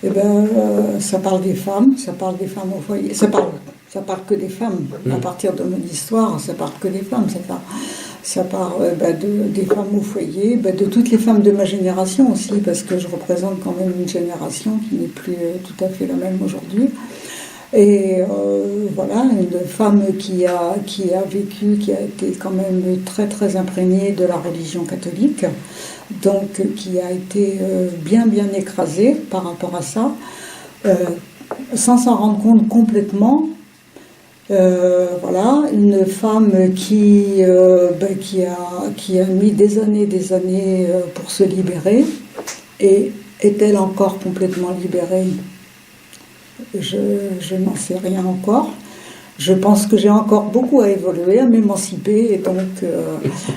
Ça parle des femmes, ça parle des femmes au foyer, ça parle que des femmes. À partir de mon histoire, ça parle que des femmes. Ça parle des femmes au foyer, de toutes les femmes de ma génération aussi, parce que je représente quand même une génération qui n'est plus tout à fait la même aujourd'hui. Et voilà, une femme qui a vécu, qui a été quand même très très imprégnée de la religion catholique, donc qui a été bien écrasée par rapport à ça, sans s'en rendre compte complètement. Voilà, une femme qui a mis des années pour se libérer. Et est-elle encore complètement libérée ? Je n'en sais rien encore. Je pense que j'ai encore beaucoup à évoluer, à m'émanciper, et donc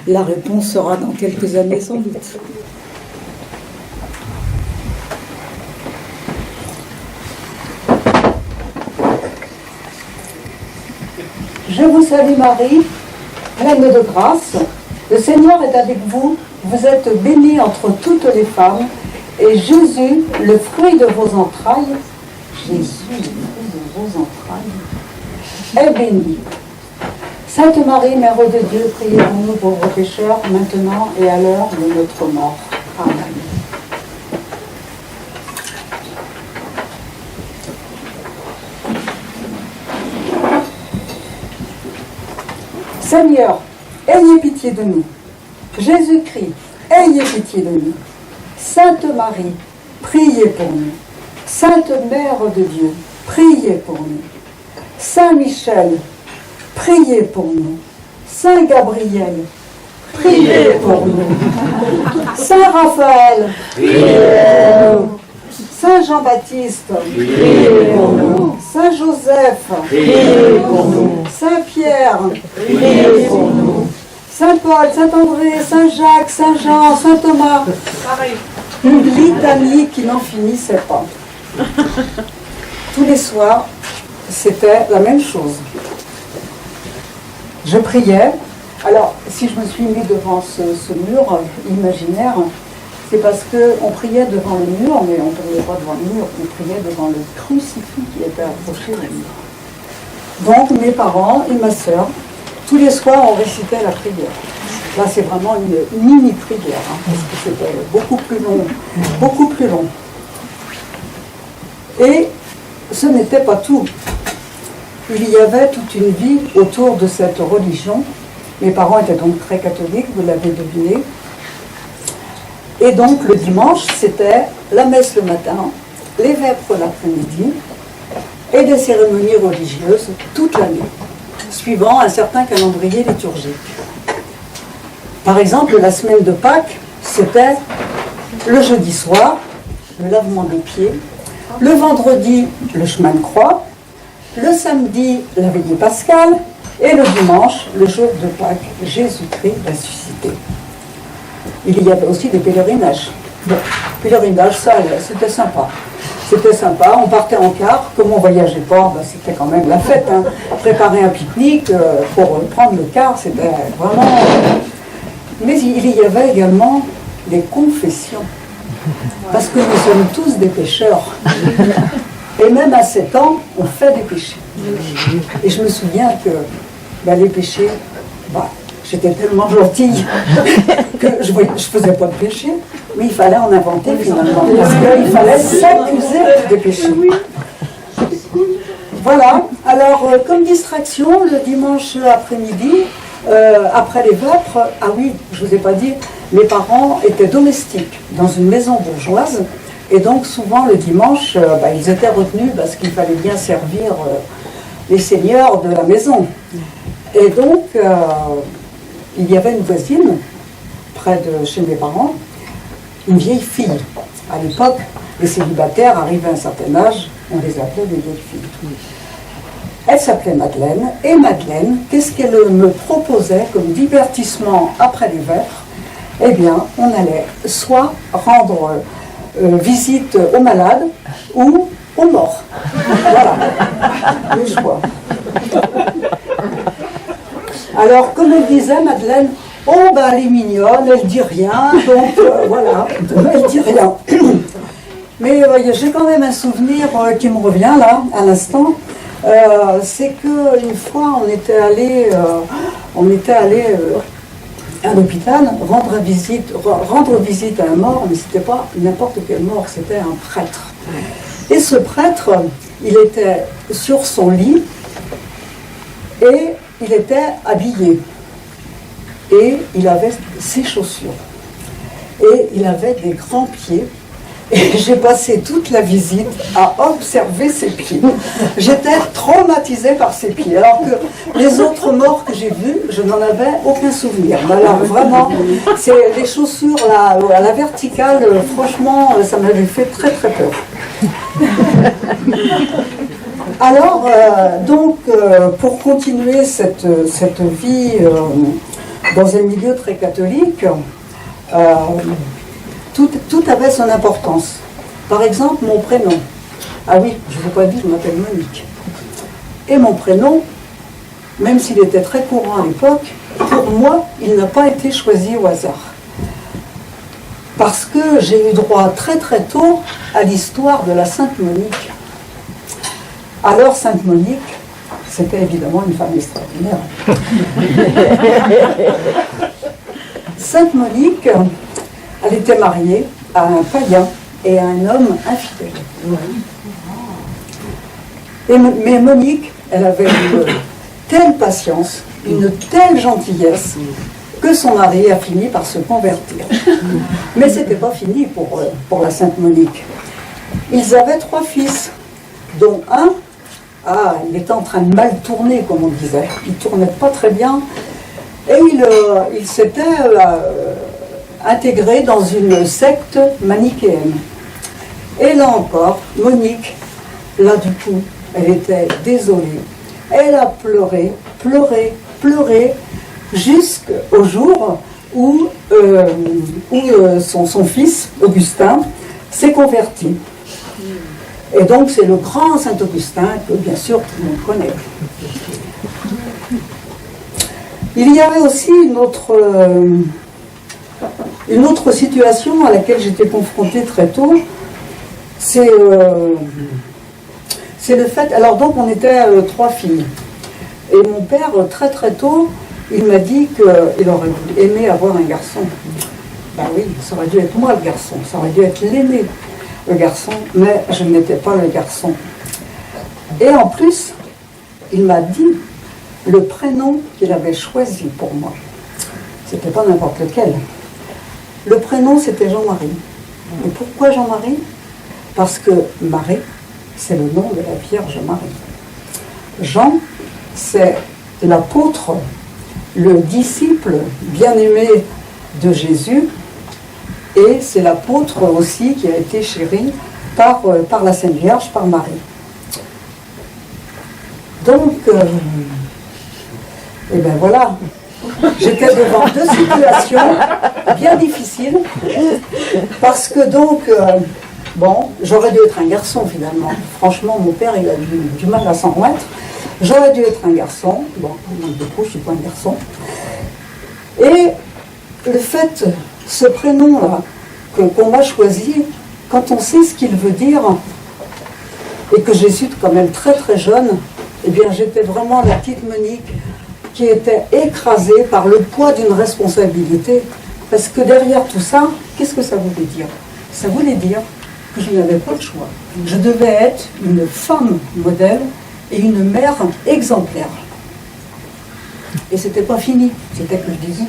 la réponse sera dans quelques années sans doute. Je vous salue Marie, pleine de grâce. Le Seigneur est avec vous. Vous êtes bénie entre toutes les femmes, et Jésus, le fruit de vos entrailles, est béni. Sainte Marie, Mère de Dieu, priez pour nous pauvres pécheurs, maintenant et à l'heure de notre mort. Amen. Seigneur, ayez pitié de nous. Jésus-Christ, ayez pitié de nous. Sainte Marie, priez pour nous. Sainte Mère de Dieu, priez pour nous. Saint Michel, priez pour nous. Saint Gabriel, priez pour nous. Saint Raphaël, priez pour nous. Saint Jean-Baptiste, priez pour nous. Saint Joseph, priez pour nous. Saint Pierre, priez pour nous. Saint Paul, Saint André, Saint Jacques, Saint Jean, Saint Thomas. Une litanie qui n'en finissait pas. Tous les soirs, c'était la même chose. Je priais. Alors, si je me suis mis devant ce mur imaginaire, c'est parce qu'on priait devant le mur, mais on ne priait pas devant le mur, on priait devant le crucifix qui était accroché au mur. Donc, mes parents et ma sœur, tous les soirs, on récitait la prière. Là, c'est vraiment une mini-prière, parce que c'était beaucoup plus long, beaucoup plus long. Et ce n'était pas tout. Il y avait toute une vie autour de cette religion. Mes parents étaient donc très catholiques, vous l'avez deviné. Et donc, le dimanche, c'était la messe le matin, les vêpres l'après-midi, et des cérémonies religieuses toute l'année, suivant un certain calendrier liturgique. Par exemple, la semaine de Pâques, c'était le jeudi soir, le lavement des pieds, le vendredi, le chemin de croix, le samedi, la veillée pascale, et le dimanche, le jour de Pâques, Jésus-Christ ressuscité. Il y avait aussi des pèlerinages. Bon, pèlerinage, ça, c'était sympa. C'était sympa, on partait en car, comme on ne voyageait pas, c'était quand même la fête. Préparer un pique-nique pour prendre le car, c'était vraiment... Mais il y avait également des confessions. Parce que nous sommes tous des pécheurs. Et même à 7 ans, on fait des péchés. Et je me souviens que les péchés, j'étais tellement gentille que je ne faisais pas de péché, mais il fallait en inventer finalement. Parce qu'il fallait s'accuser des péchés. Voilà. Alors, comme distraction, le dimanche après-midi, après les vêpres, ah oui, je ne vous ai pas dit, mes parents étaient domestiques dans une maison bourgeoise, et donc souvent le dimanche, ils étaient retenus parce qu'il fallait bien servir les seigneurs de la maison. Et donc, il y avait une voisine, près de chez mes parents, une vieille fille. À l'époque, les célibataires arrivaient à un certain âge, on les appelait des vieilles filles. Elle s'appelait Madeleine, et Madeleine, qu'est-ce qu'elle me proposait comme divertissement après les vêpres? Eh bien, on allait soit rendre visite aux malades ou aux morts. Voilà, le choix. Alors, comme elle disait, Madeleine, elle est mignonne, elle dit rien, donc voilà, elle dit rien. Mais j'ai quand même un souvenir qui me revient là, à l'instant. C'est qu'une fois, on était allé à l'hôpital rendre visite à un mort, mais c'était pas n'importe quel mort, c'était un prêtre. Et ce prêtre, il était sur son lit et il était habillé. Et il avait ses chaussures. Et il avait des grands pieds. Et j'ai passé toute la visite à observer ses pieds. J'étais traumatisée par ses pieds. Alors que les autres morts que j'ai vus, je n'en avais aucun souvenir. Mais alors vraiment, c'est les chaussures là, à la verticale, franchement, ça m'avait fait très très peur. Alors, pour continuer cette vie dans un milieu très catholique, tout avait son importance. Par exemple, mon prénom. Ah oui, je ne vous ai pas dit, je m'appelle Monique. Et mon prénom, même s'il était très courant à l'époque, pour moi, il n'a pas été choisi au hasard. Parce que j'ai eu droit très très tôt à l'histoire de la Sainte Monique. Alors, Sainte Monique, c'était évidemment une femme extraordinaire. Sainte Monique, elle était mariée à un païen et à un homme infidèle. Mais Monique, elle avait une telle patience, une telle gentillesse, que son mari a fini par se convertir. Mais ce n'était pas fini pour la Sainte Monique. Ils avaient 3 fils, dont un, il était en train de mal tourner, comme on disait. Il ne tournait pas très bien. Et il s'était intégré dans une secte manichéenne. Et là encore, Monique, là du coup, elle était désolée. Elle a pleuré, pleuré, pleuré, jusqu'au jour où son fils, Augustin, s'est converti. Et donc c'est le grand Saint-Augustin que bien sûr tout le monde connaît. Il y avait aussi une autre situation à laquelle j'étais confrontée très tôt, c'est le fait... Alors donc on était 3 filles, et mon père très très tôt, il m'a dit qu'il aurait aimé avoir un garçon. Ben oui, ça aurait dû être moi le garçon, ça aurait dû être l'aîné, le garçon, mais je n'étais pas le garçon. Et en plus, il m'a dit le prénom qu'il avait choisi pour moi. C'était pas n'importe lequel. Le prénom, c'était Jean-Marie. Et pourquoi Jean-Marie? Parce que Marie, c'est le nom de la Vierge Marie. Jean, c'est l'apôtre, le disciple bien-aimé de Jésus, et c'est l'apôtre aussi qui a été chéri par la Sainte Vierge, par Marie. Donc, et bien voilà, j'étais devant 2 situations bien difficiles, parce que donc, j'aurais dû être un garçon finalement. Franchement, mon père, il a eu du mal à s'en remettre. J'aurais dû être un garçon. Bon, du coup, je ne suis pas un garçon. Et le fait, ce prénom-là, qu'on m'a choisi, quand on sait ce qu'il veut dire, et que j'ai su quand même très très jeune, eh bien j'étais vraiment la petite Monique qui était écrasée par le poids d'une responsabilité. Parce que derrière tout ça, qu'est-ce que ça voulait dire? Ça voulait dire que je n'avais pas le choix. Je devais être une femme modèle et une mère exemplaire. Et c'était pas fini, c'était que je disais.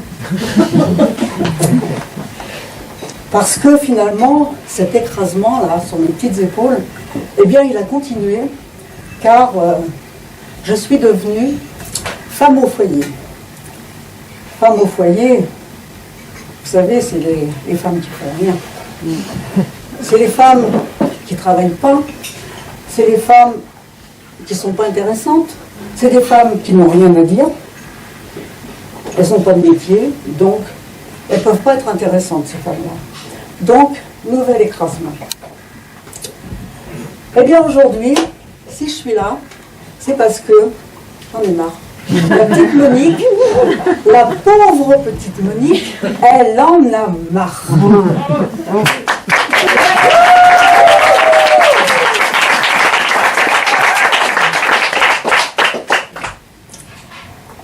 Parce que finalement, cet écrasement-là, sur mes petites épaules, eh bien, il a continué, car je suis devenue femme au foyer. Femme au foyer, vous savez, c'est les femmes qui font rien. C'est les femmes qui ne travaillent pas, c'est les femmes qui ne sont pas intéressantes, c'est des femmes qui n'ont rien à dire, elles n'ont pas de métier, donc elles ne peuvent pas être intéressantes, ces femmes-là. Donc, nouvel écrasement. Eh bien aujourd'hui, si je suis là, c'est parce que j'en ai marre. La petite Monique, la pauvre petite Monique, elle en a marre.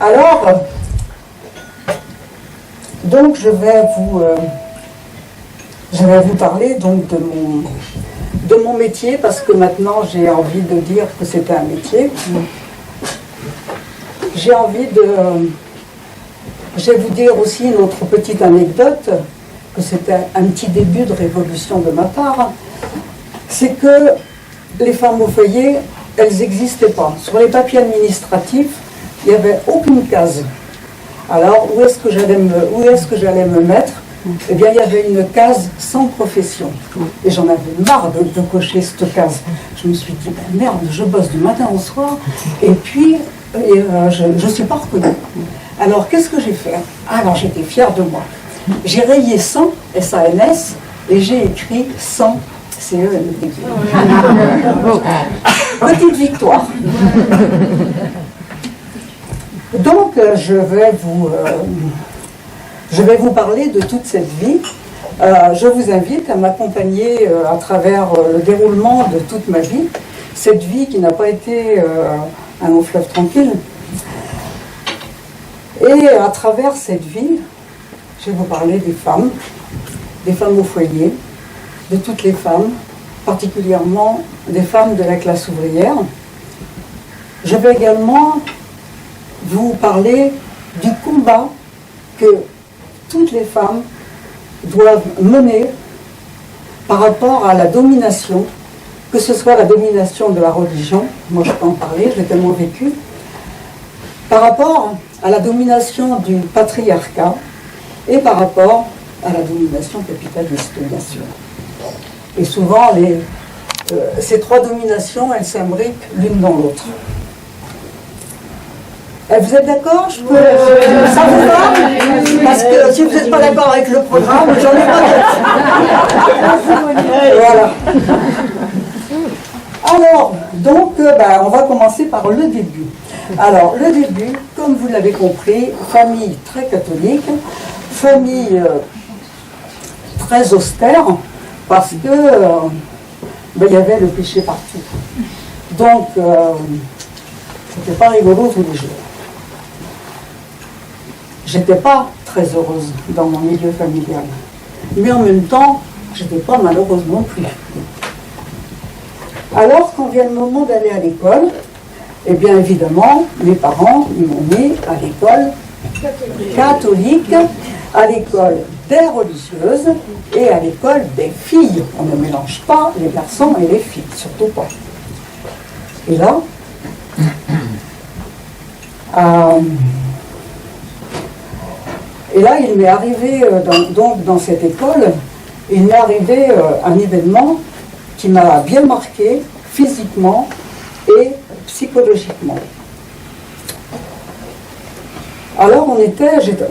Alors, donc je vais vous parler donc de mon métier, parce que maintenant j'ai envie de dire que c'était un métier. Je vais vous dire aussi une autre petite anecdote, que c'était un petit début de révolution de ma part. C'est que les femmes au foyer, elles n'existaient pas. Sur les papiers administratifs, il n'y avait aucune case. Alors, où est-ce que j'allais me mettre? Eh bien, il y avait une case sans profession. Et j'en avais marre de cocher cette case. Je me suis dit, ben merde, je bosse du matin au soir, et puis je ne suis pas reconnue. Alors, qu'est-ce que j'ai fait? Alors, j'étais fière de moi. J'ai rayé 100, S-A-N-S, et j'ai écrit 100, C-E-N-D. Petite victoire. Donc, je vais vous parler de toute cette vie. Je vous invite à m'accompagner à travers le déroulement de toute ma vie. Cette vie qui n'a pas été un long fleuve tranquille. Et à travers cette vie, je vais vous parler des femmes au foyer, de toutes les femmes, particulièrement des femmes de la classe ouvrière. Je vais également vous parler du combat que toutes les femmes doivent mener par rapport à la domination, que ce soit la domination de la religion, moi je peux en parler, je l'ai tellement vécu, par rapport à la domination du patriarcat et par rapport à la domination capitaliste, bien sûr. Et souvent, ces trois dominations, elles s'imbriquent l'une dans l'autre. Vous êtes d'accord? Ça vous va? Parce que si vous n'êtes pas d'accord avec le programme, j'en ai pas d'autre. Voilà. Alors, donc, on va commencer par le début. Alors, le début, comme vous l'avez compris, famille très catholique, famille très austère, parce que il y avait le péché partout. Donc, c'était pas rigolo tous les jours. J'étais pas très heureuse dans mon milieu familial. Mais en même temps, j'étais pas malheureuse non plus. Alors, quand vient le moment d'aller à l'école, eh bien évidemment, mes parents, ils m'ont mis à l'école catholique, à l'école des religieuses et à l'école des filles. On ne mélange pas les garçons et les filles, surtout pas. Et là, il m'est arrivé, dans cette école, il m'est arrivé un événement qui m'a bien marqué physiquement et psychologiquement. Alors on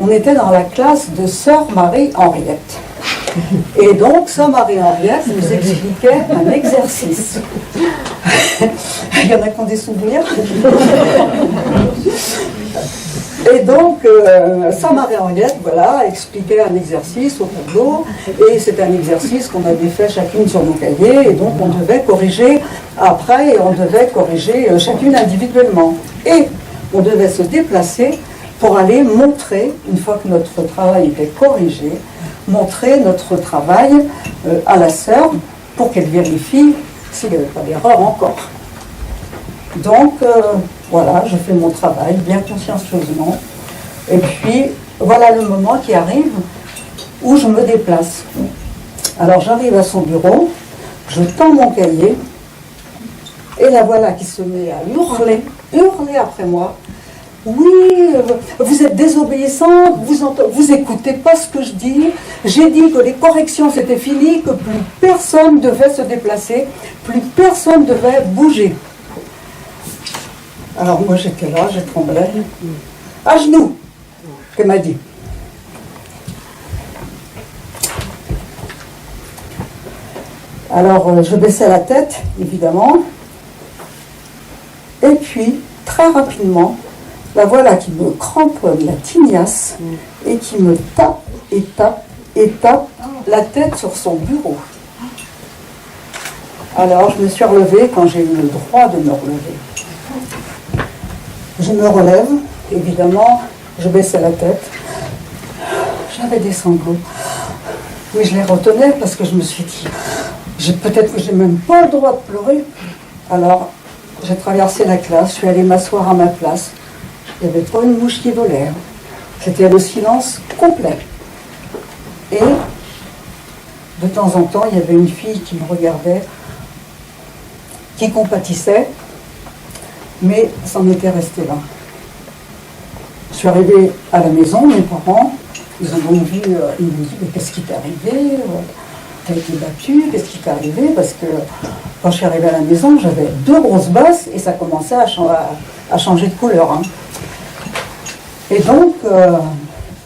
était dans la classe de Sœur Marie-Henriette. Et donc Sœur Marie-Henriette nous expliquait un exercice. Il y en a qui ont des souvenirs. Et donc, Sœur Marie-Henriette, voilà, expliquait un exercice au tableau, et c'était un exercice qu'on avait fait chacune sur nos cahiers, et donc on devait corriger après, et on devait corriger chacune individuellement. Et on devait se déplacer pour aller montrer, une fois que notre travail était corrigé, montrer notre travail à la sœur, pour qu'elle vérifie s'il n'y avait pas d'erreur encore. Donc, voilà, je fais mon travail bien consciencieusement. Et puis, voilà le moment qui arrive où je me déplace. Alors, j'arrive à son bureau, je tends mon cahier, et la voilà qui se met à hurler après moi. Oui, vous êtes désobéissant, vous écoutez pas ce que je dis. J'ai dit que les corrections c'était fini, que plus personne devait se déplacer, plus personne devait bouger. Alors moi j'étais là, je tremblais. À genoux, qu'elle m'a dit. Alors je baissais la tête, évidemment. Et puis, très rapidement, la voilà qui me cramponne la tignasse et qui me tape et tape et tape la tête sur son bureau. Alors je me suis relevée quand j'ai eu le droit de me relever. Je me relève évidemment, je baissais la tête. J'avais des sanglots. Mais je les retenais parce que je me suis dit, peut-être que j'ai même pas le droit de pleurer. Alors, j'ai traversé la classe, je suis allée m'asseoir à ma place. Il n'y avait pas une mouche qui volait. C'était le silence complet. Et de temps en temps, il y avait une fille qui me regardait, qui compatissait, mais ça en était resté là. Je suis arrivée à la maison, mes parents, ils ont donc vu, ils m'ont dit, mais qu'est-ce qui t'est arrivé? T'as été battue, qu'est-ce qui t'est arrivé? Parce que quand je suis arrivée à la maison, j'avais 2 grosses bosses et ça commençait à changer de couleur. Hein. Et donc,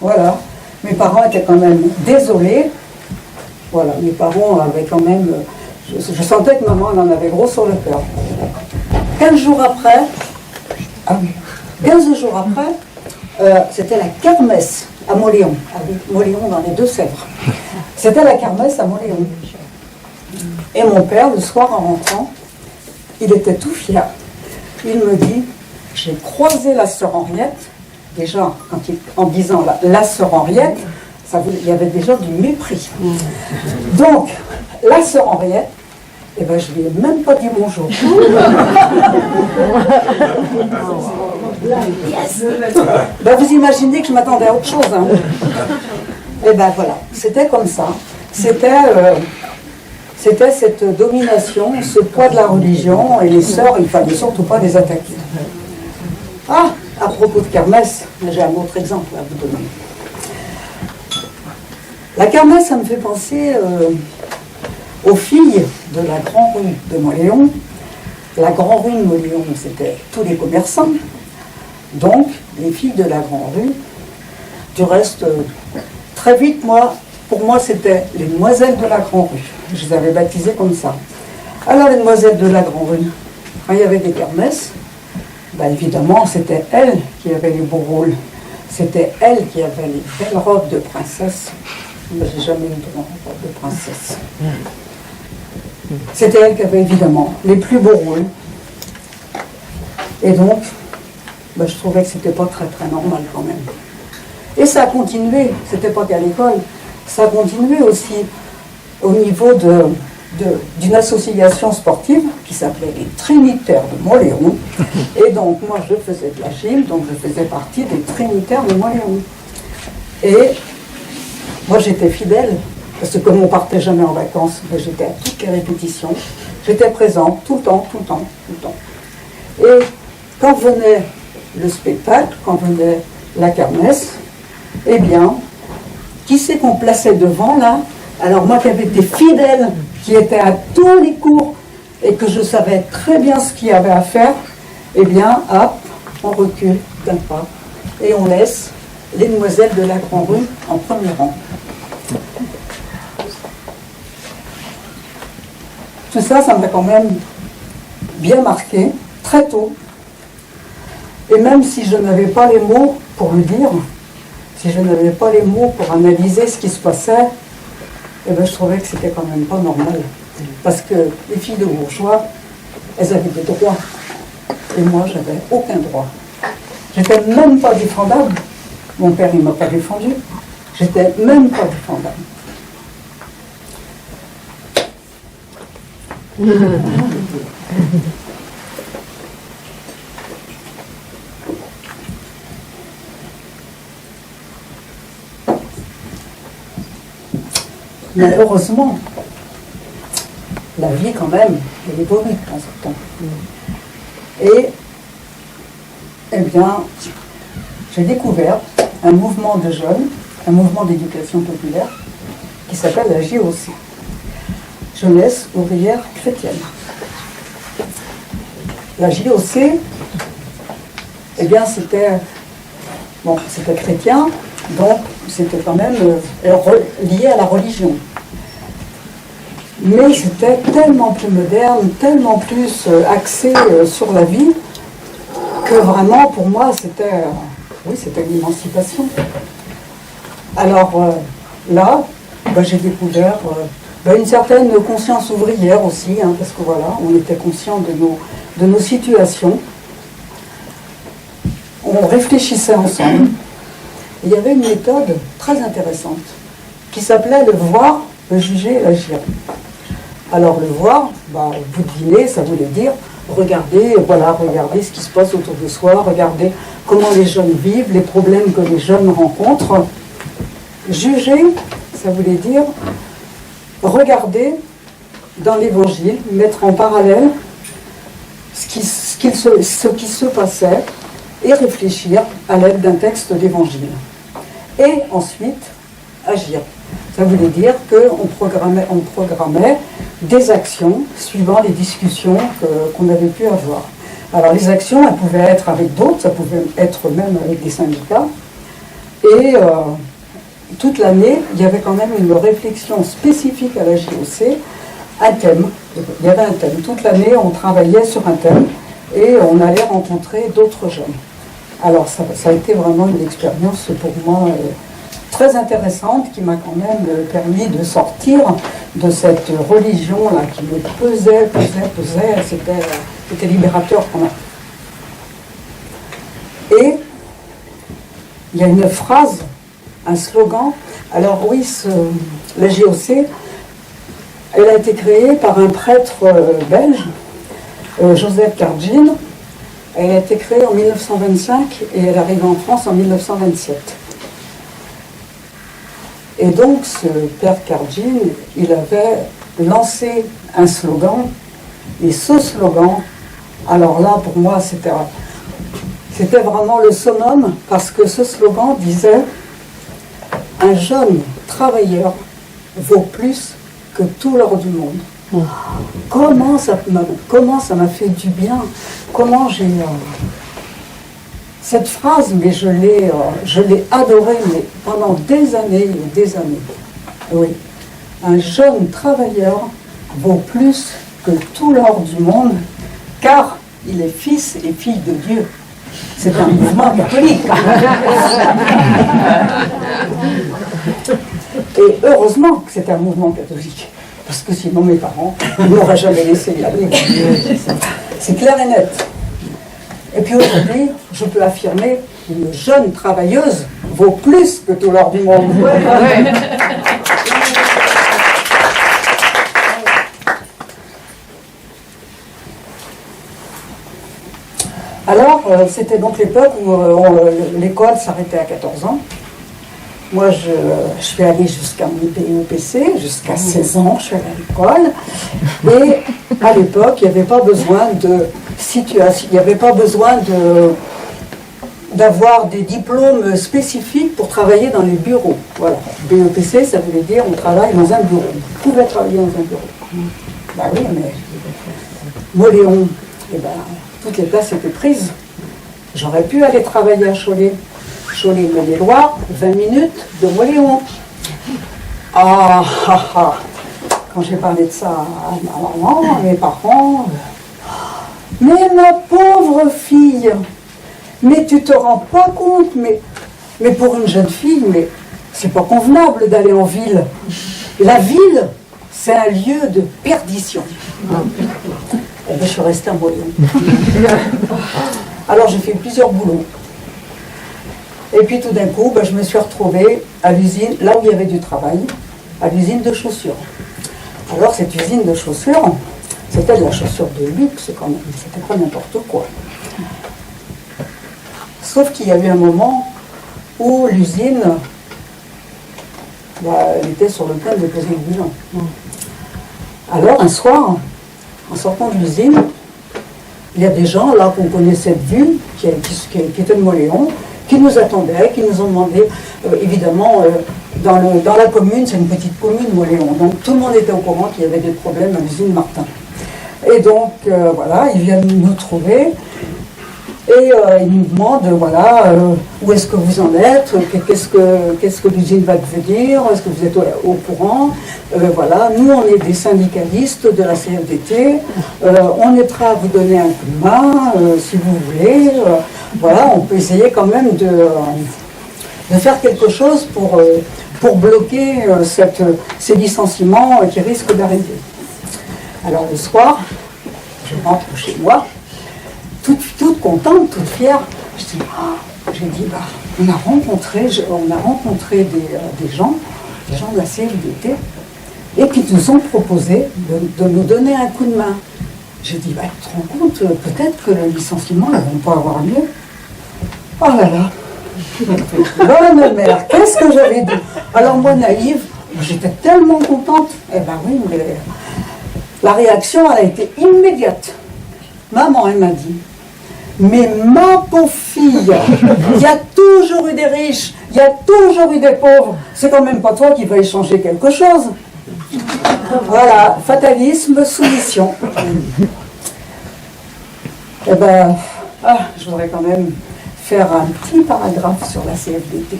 voilà, mes parents étaient quand même désolés. Voilà, mes parents avaient quand même... Je sentais que maman elle en avait gros sur le cœur. 15 jours après, 15 jours après, c'était la kermesse à Mauléon, avec Mauléon dans les Deux-Sèvres. C'était la kermesse à Mauléon. Et mon père, le soir en rentrant, il était tout fier. Il me dit, j'ai croisé la sœur Henriette. Déjà, en disant la sœur Henriette, il y avait déjà du mépris. Donc, la sœur Henriette, eh ben, je ne lui ai même pas dit bonjour. Yes. Ben, vous imaginez que je m'attendais à autre chose. Hein. Et ben voilà, c'était comme ça. C'était cette domination, ce poids de la religion, et les sœurs, il ne fallait surtout pas les attaquer. Ah, à propos de kermesse, j'ai un autre exemple à vous donner. La kermesse, ça me fait penser aux filles de la Grande Rue de Mauléon. La Grande Rue de Mauléon, c'était tous les commerçants. Donc, les filles de la Grande Rue, du reste, très vite, pour moi, c'était les demoiselles de la Grande Rue. Je les avais baptisées comme ça. Alors, les demoiselles de la Grande Rue, quand il y avait des kermesses, ben, évidemment, c'était elles qui avaient les beaux rôles. C'était elles qui avaient les belles robes de princesse. Moi, j'ai jamais eu de robe de princesse. C'était elles qui avaient évidemment les plus beaux rôles. Et donc, ben, je trouvais que c'était pas très très normal quand même. Et ça a continué, c'était pas qu'à l'école, ça a continué aussi au niveau d'une association sportive qui s'appelait les Trinitaires de Mauléon. Et donc, moi, je faisais de la gym, donc je faisais partie des Trinitaires de Mauléon. Et moi, j'étais fidèle, parce que comme on partait jamais en vacances, ben, j'étais à toutes les répétitions, j'étais présente tout le temps, tout le temps, tout le temps. Et quand venait le spectacle, quand venait la kermesse, eh bien, qui c'est qu'on plaçait devant, là? Alors moi qui avais été fidèle, qui était à tous les cours, et que je savais très bien ce qu'il y avait à faire, eh bien, hop, on recule d'un pas, et on laisse les demoiselles de la Grande Rue en premier rang. Tout ça, ça m'a quand même bien marqué, très tôt. Et même si je n'avais pas les mots pour le dire, si je n'avais pas les mots pour analyser ce qui se passait, eh ben, je trouvais que c'était quand même pas normal. Parce que les filles de bourgeois, elles avaient des droits. Et moi, j'avais aucun droit. J'étais même pas défendable. Mon père, il ne m'a pas défendu. J'étais même pas défendable. Mais heureusement, la vie quand même, elle évolue de temps en temps. Et, eh bien, j'ai découvert un mouvement de jeunes, un mouvement d'éducation populaire, qui s'appelle la JOC, Jeunesse Ouvrière Chrétienne. La JOC, eh bien, c'était chrétien, donc c'était quand même lié à la religion. Mais c'était tellement plus moderne, tellement plus axé sur la vie, que vraiment pour moi c'était l'émancipation. Alors là, j'ai découvert une certaine conscience ouvrière aussi, hein, parce que voilà, on était conscient de nos situations. on réfléchissait ensemble. Et il y avait une méthode très intéressante qui s'appelait le voir, le juger et l'agir. Alors le voir, vous devinez, ça voulait dire regarder, regarder ce qui se passe autour de soi, regarder comment les jeunes vivent, les problèmes que les jeunes rencontrent. Juger, ça voulait dire regarder dans l'Évangile, mettre en parallèle ce qui se passait et réfléchir à l'aide d'un texte d'Évangile. Et ensuite, agir. Ça voulait dire qu'on programmait des actions suivant les discussions qu'on avait pu avoir. Alors les actions, elles pouvaient être avec d'autres, ça pouvait être même avec des syndicats. Et toute l'année, il y avait quand même une réflexion spécifique à la JOC, un thème. Il y avait un thème. Toute l'année, on travaillait sur un thème et on allait rencontrer d'autres jeunes. Alors ça a été vraiment une expérience pour moi très intéressante qui m'a quand même permis de sortir de cette religion-là qui me pesait. C'était libérateur quand même. Et il y a une phrase, un slogan. Alors oui, la GOC, elle a été créée par un prêtre belge, Joseph Cardjin. Elle a été créée en 1925 et elle arrive en France en 1927. Et donc ce père Cardjin, il avait lancé un slogan, et ce slogan, alors là pour moi c'était vraiment le summum, parce que ce slogan disait « Un jeune travailleur vaut plus que tout l'or du monde ». Comment ça m'a fait du bien, comment j'ai... Cette phrase, mais je l'ai adorée mais pendant des années et des années. Oui, un jeune travailleur vaut plus que tout l'or du monde, car il est fils et fille de Dieu. C'est un mouvement catholique. Et heureusement que c'est un mouvement catholique, parce que sinon mes parents ne m'auraient jamais laissé y aller. C'est clair et net. Et puis aujourd'hui, je peux affirmer qu'une jeune travailleuse vaut plus que tout l'or du monde. Alors, c'était donc l'époque où l'école s'arrêtait à 14 ans. Moi, je suis allée jusqu'à mon BEPC, jusqu'à 16 ans, je suis allée à l'école. Et à l'époque, il n'y avait pas besoin de situation, il n'y avait pas besoin d'avoir des diplômes spécifiques pour travailler dans les bureaux. Voilà. BEPC, ça voulait dire on travaille dans un bureau. On pouvait travailler dans un bureau. Ben oui, mais Mauléon, toutes les places étaient prises. J'aurais pu aller travailler à Cholet. Cholet-Maine-et-Loire, 20 minutes de Mauléon. Quand j'ai parlé de ça à ma maman, à mes parents, mais ma pauvre fille, mais tu te rends pas compte, mais pour une jeune fille, mais c'est pas convenable d'aller en ville. La ville, c'est un lieu de perdition. Et je suis restée à Mauléon. Alors j'ai fait plusieurs boulots. Et puis tout d'un coup, je me suis retrouvée à l'usine, là où il y avait du travail, à l'usine de chaussures. Alors cette usine de chaussures, c'était de la chaussure de luxe quand même, c'était pas n'importe quoi. Sauf qu'il y a eu un moment où l'usine, elle était sur le point de déposer le bilan. Alors un soir, en sortant de l'usine, il y a des gens là qu'on connaissait de vue, qui étaient de Mauléon, qui nous attendaient, qui nous ont demandé, évidemment, dans la commune, c'est une petite commune, Mauléon, donc tout le monde était au courant qu'il y avait des problèmes à l'usine Martin. Et donc, voilà, ils viennent nous trouver, et ils nous demandent, où est-ce que vous en êtes, qu'est-ce que l'usine va devenir, est-ce que vous êtes au courant, voilà, nous on est des syndicalistes de la CFDT, on est prêt à vous donner un coup de main, si vous voulez, voilà, on peut essayer quand même de faire quelque chose pour bloquer ces licenciements qui risquent d'arriver. Alors le soir, je rentre chez moi, toute contente, toute fière. J'ai dit, bah, on a rencontré des gens de la CFDT, et qui nous ont proposé de nous donner un coup de main. J'ai dit, bah, tu te rends compte, peut-être que le licenciement ne va pas avoir lieu. Oh là là, bonne mère, qu'est-ce que j'avais dit? Alors moi, naïve, j'étais tellement contente. Eh ben oui, mais la réaction, elle a été immédiate. Maman, elle m'a dit, mais ma pauvre fille, il y a toujours eu des riches, il y a toujours eu des pauvres. C'est quand même pas toi qui vas y changer quelque chose. Voilà, fatalisme, soumission. Eh ben, je voudrais quand même faire un petit paragraphe sur la CFDT.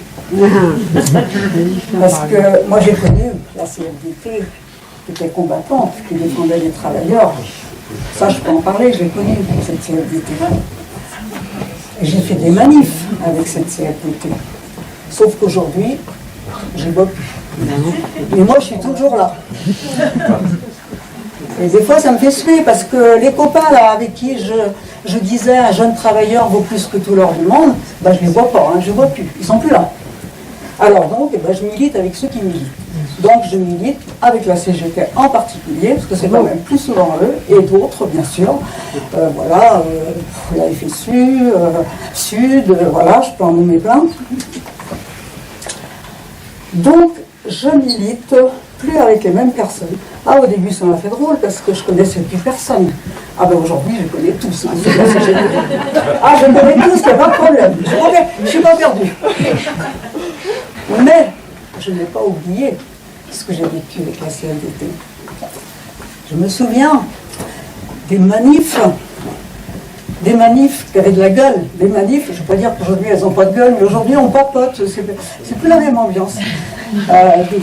Parce que moi j'ai connu la CFDT qui était combattante, qui défendait les travailleurs. Ça, je peux en parler, je l'ai connue, cette CFDT. Et j'ai fait des manifs avec cette CFDT. Sauf qu'aujourd'hui, je ne vois plus. Mais moi, je suis toujours là. Et des fois, ça me fait suer, parce que les copains là, avec qui je disais un jeune travailleur vaut plus que tout l'or du monde, ben, je ne les vois pas, je ne vois plus. Ils ne sont plus là. Alors donc, je milite avec ceux qui militent. Donc je milite avec la CGT en particulier, parce que c'est quand même plus souvent eux, et d'autres bien sûr. Voilà, la FSU, Sud, voilà, je peux en nommer plein. Donc je milite plus avec les mêmes personnes. Ah, au début ça m'a fait drôle parce que je connaissais plus personne. Ah ben aujourd'hui je connais tous. Ah, je connais tous, il n'y a pas de problème. Je ne suis pas perdu. Mais je n'ai pas oublié ce que j'ai vécu avec la CFDT. Je me souviens des manifs qui avaient de la gueule. Des manifs, je ne vais pas dire qu'aujourd'hui elles n'ont pas de gueule, mais aujourd'hui on papote, c'est plus la même ambiance.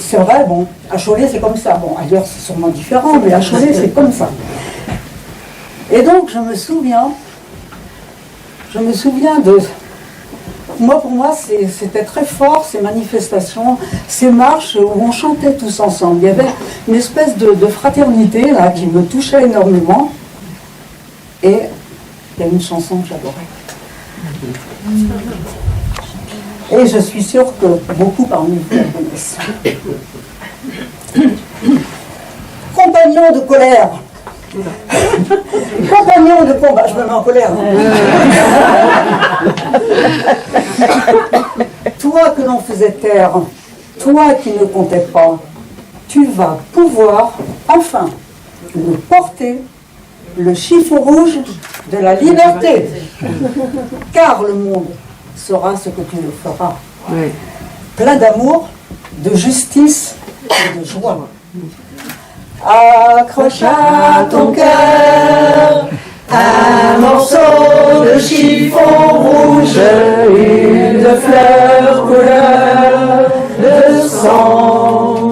C'est vrai, bon, à Cholet c'est comme ça. Bon, ailleurs c'est sûrement différent, mais à Cholet c'est comme ça. Et donc je me souviens de... Pour moi, c'était très fort, ces manifestations, ces marches où on chantait tous ensemble. Il y avait une espèce de fraternité là, qui me touchait énormément. Et il y a une chanson que j'adorais. Et je suis sûre que beaucoup parmi vous la connaissent. Compagnon de colère. Compagnon de combat, je me mets en colère. Toi que l'on faisait taire, toi qui ne comptais pas, tu vas pouvoir enfin nous porter le chiffon rouge de la liberté. Car le monde sera ce que tu le feras. Plein d'amour, de justice et de joie. Accroche à ton cœur un morceau de chiffon rouge, une fleur couleur de sang.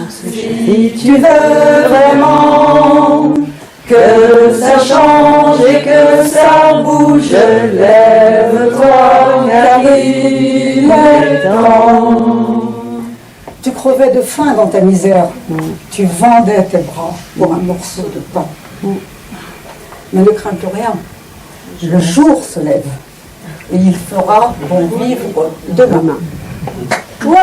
Si tu veux vraiment que ça change et que ça bouge, lève-toi car il est temps. Tu crevais de faim dans ta misère, tu vendais tes bras pour un morceau de pain. Mais ne crains plus rien, le jour se lève et il fera bon vivre demain. Wow!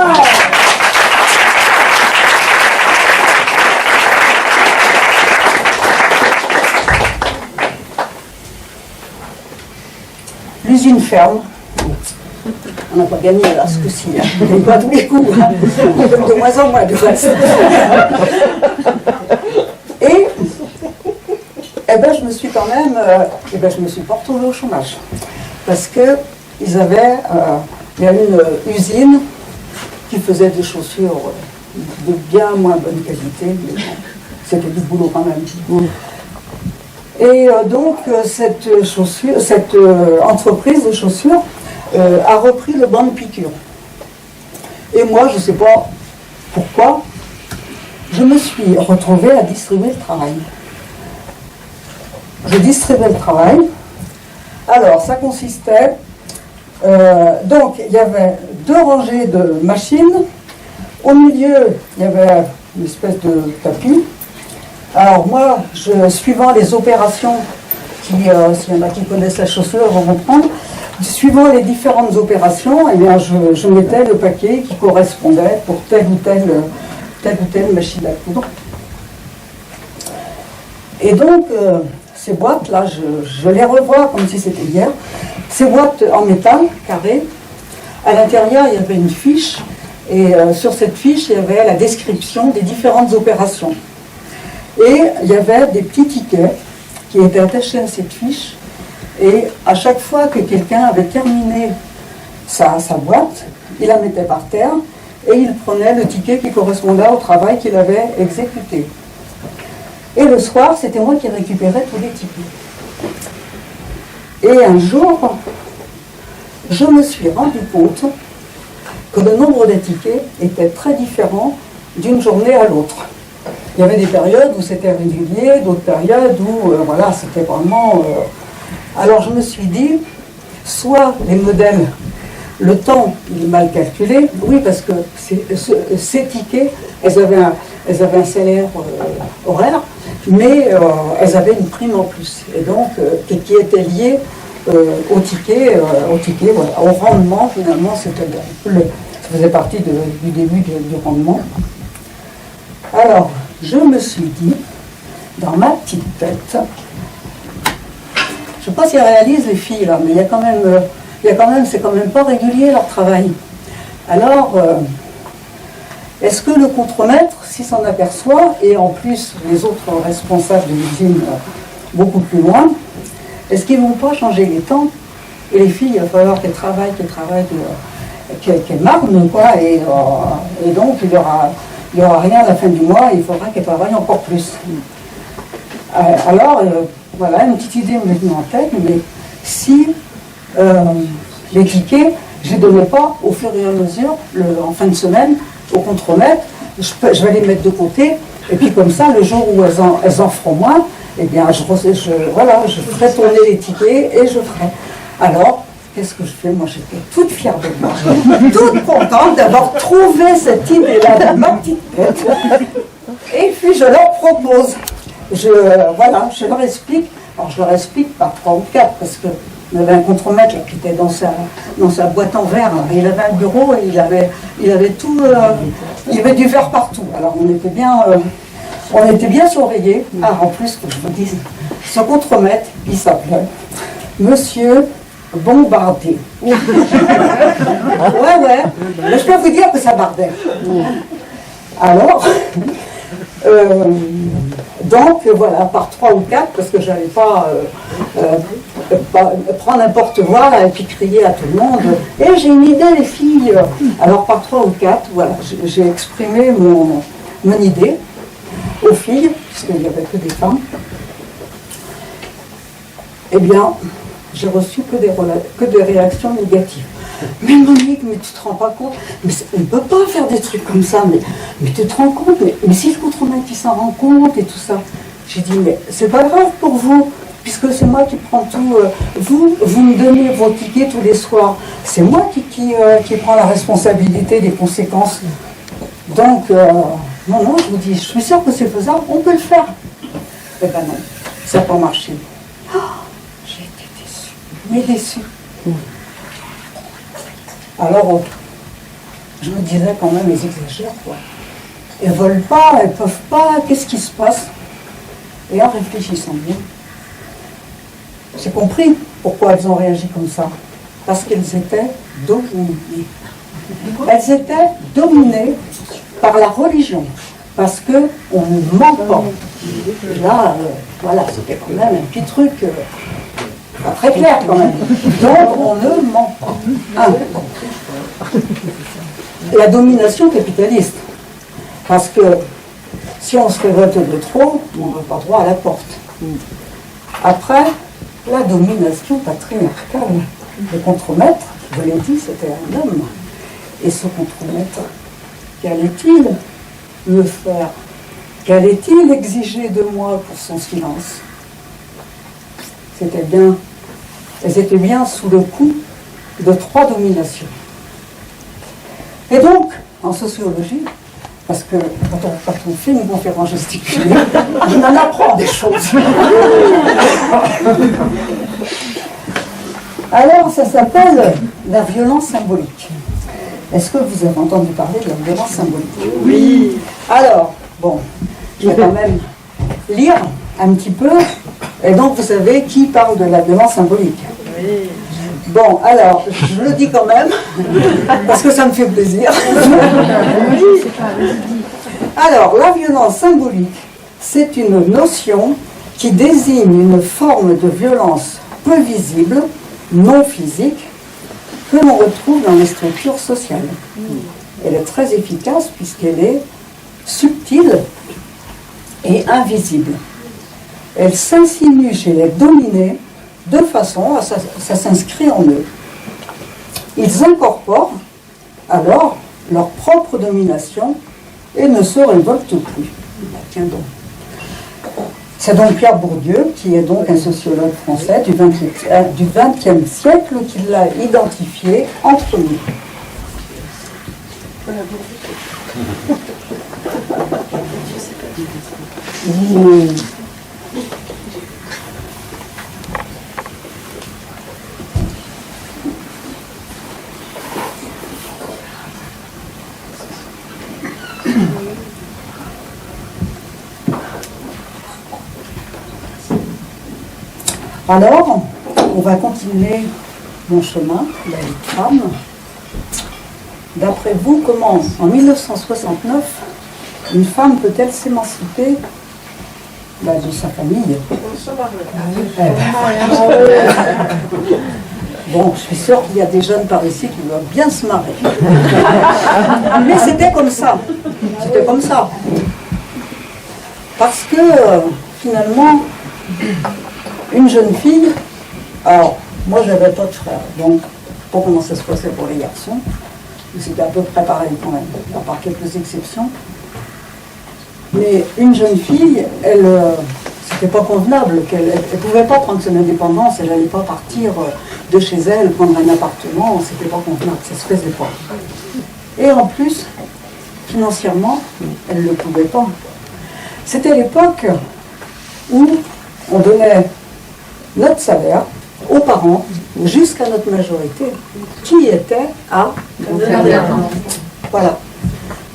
L'usine ferme. On n'a pas gagné là ce coup-ci, on ne pas tous les coups, on donne de moins en moins de reste. Et je me suis quand même, je me suis pas retrouvée au chômage. Parce que il y a une usine qui faisait des chaussures de bien moins bonne qualité, mais bon, c'était du boulot quand même. Et donc cette entreprise de chaussures a repris le banc de piqûre. Et moi, je ne sais pas pourquoi, je me suis retrouvée à distribuer le travail. Je distribuais le travail. Alors, ça consistait... donc, il y avait 2 rangées de machines. Au milieu, il y avait une espèce de tapis. Alors moi, suivant les opérations, s'il y en a qui connaissent la chaussure, vont comprendre, suivant les différentes opérations, eh bien, je mettais le paquet qui correspondait pour telle ou telle machine à coudre. Et donc, ces boîtes-là, je les revois comme si c'était hier. Ces boîtes en métal, carré. À l'intérieur, il y avait une fiche. Et sur cette fiche, il y avait la description des différentes opérations. Et il y avait des petits tickets qui étaient attachés à cette fiche. Et à chaque fois que quelqu'un avait terminé sa boîte, il la mettait par terre et il prenait le ticket qui correspondait au travail qu'il avait exécuté. Et le soir, c'était moi qui récupérais tous les tickets. Et un jour, je me suis rendu compte que le nombre des tickets était très différent d'une journée à l'autre. Il y avait des périodes où c'était régulier, d'autres périodes où voilà, c'était vraiment... Alors je me suis dit, soit les modèles, le temps il est mal calculé, oui parce que ces tickets, elles avaient un salaire horaire, mais elles avaient une prime en plus, et donc qui était liée au ticket, voilà, au rendement finalement, ça faisait partie du début du rendement. Alors, je me suis dit, dans ma petite tête, je ne sais pas si elles réalisent les filles là, mais c'est quand même pas régulier leur travail. Alors, est-ce que le contremaître, s'il s'en aperçoit, et en plus les autres responsables de l'usine beaucoup plus loin, est-ce qu'ils ne vont pas changer les temps? Et les filles, il va falloir qu'elles travaillent, qu'elles marnent, quoi, et donc il n'y aura rien à la fin du mois, il faudra qu'elles travaillent encore plus. Alors, voilà, une petite idée me venue en tête, mais si les tickets, je ne les donnais pas au fur et à mesure, en fin de semaine, au contremaître, je vais les mettre de côté, et puis comme ça, le jour où elles en feront moins, eh bien, je ferai tourner les tickets et je ferai. Alors, qu'est-ce que je fais? Moi, j'étais toute fière de moi, toute contente d'avoir trouvé cette idée-là dans ma petite tête. Et puis, je leur propose. Je leur explique. Alors, je leur explique par 3 ou 4, parce que il y avait un contremaître là, qui était dans sa boîte en verre. Là. Il avait un bureau et il avait tout. Il y avait du verre partout. Alors, on était bien surveillés. Ah, en plus, que je vous dise, ce contremaître, il s'appelait Monsieur Bombardier. Ouais, mais je peux vous dire que ça bardait. Alors, donc voilà, par 3 ou 4, parce que je n'allais pas prendre un porte-voix et puis crier à tout le monde. Et j'ai une idée, les filles. Alors par 3 ou 4, voilà, j'ai exprimé mon idée aux filles, puisqu'il n'y avait que des femmes. Eh bien, j'ai reçu que des réactions négatives. Mais Monique, mais tu te rends pas compte, mais on ne peut pas faire des trucs comme ça, mais tu te rends compte, mais si le contremaître qui s'en rend compte et tout ça. J'ai dit, mais c'est pas grave pour vous, puisque c'est moi qui prends tout. Vous me donnez vos tickets tous les soirs. C'est moi qui prends la responsabilité des conséquences. Donc, non, je vous dis, je suis sûre que c'est faisable, on peut le faire. Eh ben non, ça n'a pas marché. Oh, j'ai été déçue, mais déçue. Alors, je me disais quand même, elles exagèrent, quoi. Elles ne veulent pas, elles ne peuvent pas, qu'est-ce qui se passe? Et en réfléchissant bien, j'ai compris pourquoi elles ont réagi comme ça. Parce qu'elles étaient dominées. Elles étaient dominées par la religion. Parce qu'on ne ment pas. Et là, voilà, c'était quand même un petit truc pas très clair quand même. Donc on ne ment pas. La domination capitaliste. Parce que si on se révolte de trop, on n'a pas droit à la porte. Après, la domination patriarcale. Le contremaître, je l'ai dit, c'était un homme. Et ce contremaître, qu'allait-il me faire? Qu'allait-il exiger de moi pour son silence? Elles étaient bien sous le coup de 3 dominations. Et donc, en sociologie, parce que quand on fait une conférence gesticulée, on en apprend des choses. Alors, ça s'appelle la violence symbolique. Est-ce que vous avez entendu parler de la violence symbolique? Oui. Alors, bon, je vais quand même lire un petit peu. Et donc, vous savez qui parle de la violence symbolique? Oui. Bon, alors, je le dis quand même, parce que ça me fait plaisir. Alors, la violence symbolique, c'est une notion qui désigne une forme de violence peu visible, non physique, que l'on retrouve dans les structures sociales. Elle est très efficace puisqu'elle est subtile et invisible. Elle s'insinue chez les dominés de façon à ça s'inscrit en eux. Ils incorporent alors leur propre domination et ne se révoltent plus. Tiens donc. C'est donc Pierre Bourdieu, qui est donc un sociologue français du XXe siècle, qui l'a identifié en premier. Alors, on va continuer mon chemin, la vie de femme. D'après vous, comment, en 1969, une femme peut-elle s'émanciper de sa famille? Bon, je suis sûre qu'il y a des jeunes par ici qui doivent bien se marrer. Mais c'était comme ça. C'était comme ça. Parce que, finalement, une jeune fille, alors, moi, je n'avais pas de frère, donc, pas comment ça se passait pour les garçons, mais c'était à peu près pareil quand même, à part quelques exceptions. Mais une jeune fille, c'était pas convenable, elle ne pouvait pas prendre son indépendance, elle n'allait pas partir de chez elle, prendre un appartement, c'était pas convenable, ça se faisait pas. Et en plus, financièrement, elle ne le pouvait pas. C'était l'époque où on donnait notre salaire aux parents jusqu'à notre majorité, qui était à 21 ans. Voilà.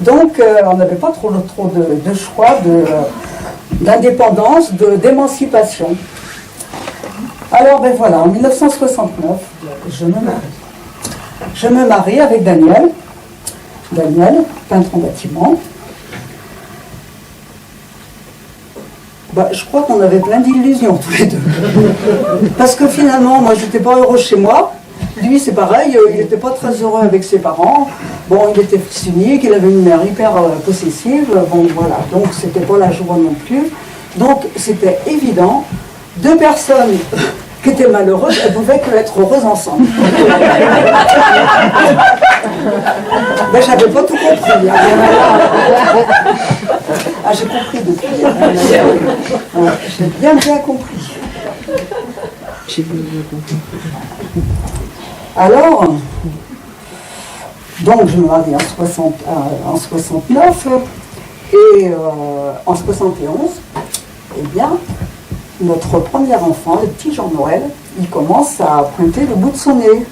Donc, on n'avait pas trop de choix d'indépendance, d'émancipation. Alors, ben voilà, en 1969, je me marie. Je me marie avec Daniel. Daniel, peintre en bâtiment. Je crois qu'on avait plein d'illusions tous les deux. Parce que finalement, moi, je n'étais pas heureux chez moi. Lui, c'est pareil, il n'était pas très heureux avec ses parents. Bon, il était fils unique, il avait une mère hyper possessive. Bon, voilà, donc c'était pas la joie non plus. Donc, c'était évident, deux personnes qui étaient malheureuses, elles pouvaient que être heureuses ensemble. Mais j'avais pas tout compris. Ah, j'ai compris depuis. J'ai bien compris. Alors, donc je me marie en 69 et en 71, eh bien, notre premier enfant, le petit Jean-Noël, il commence à pointer le bout de son nez.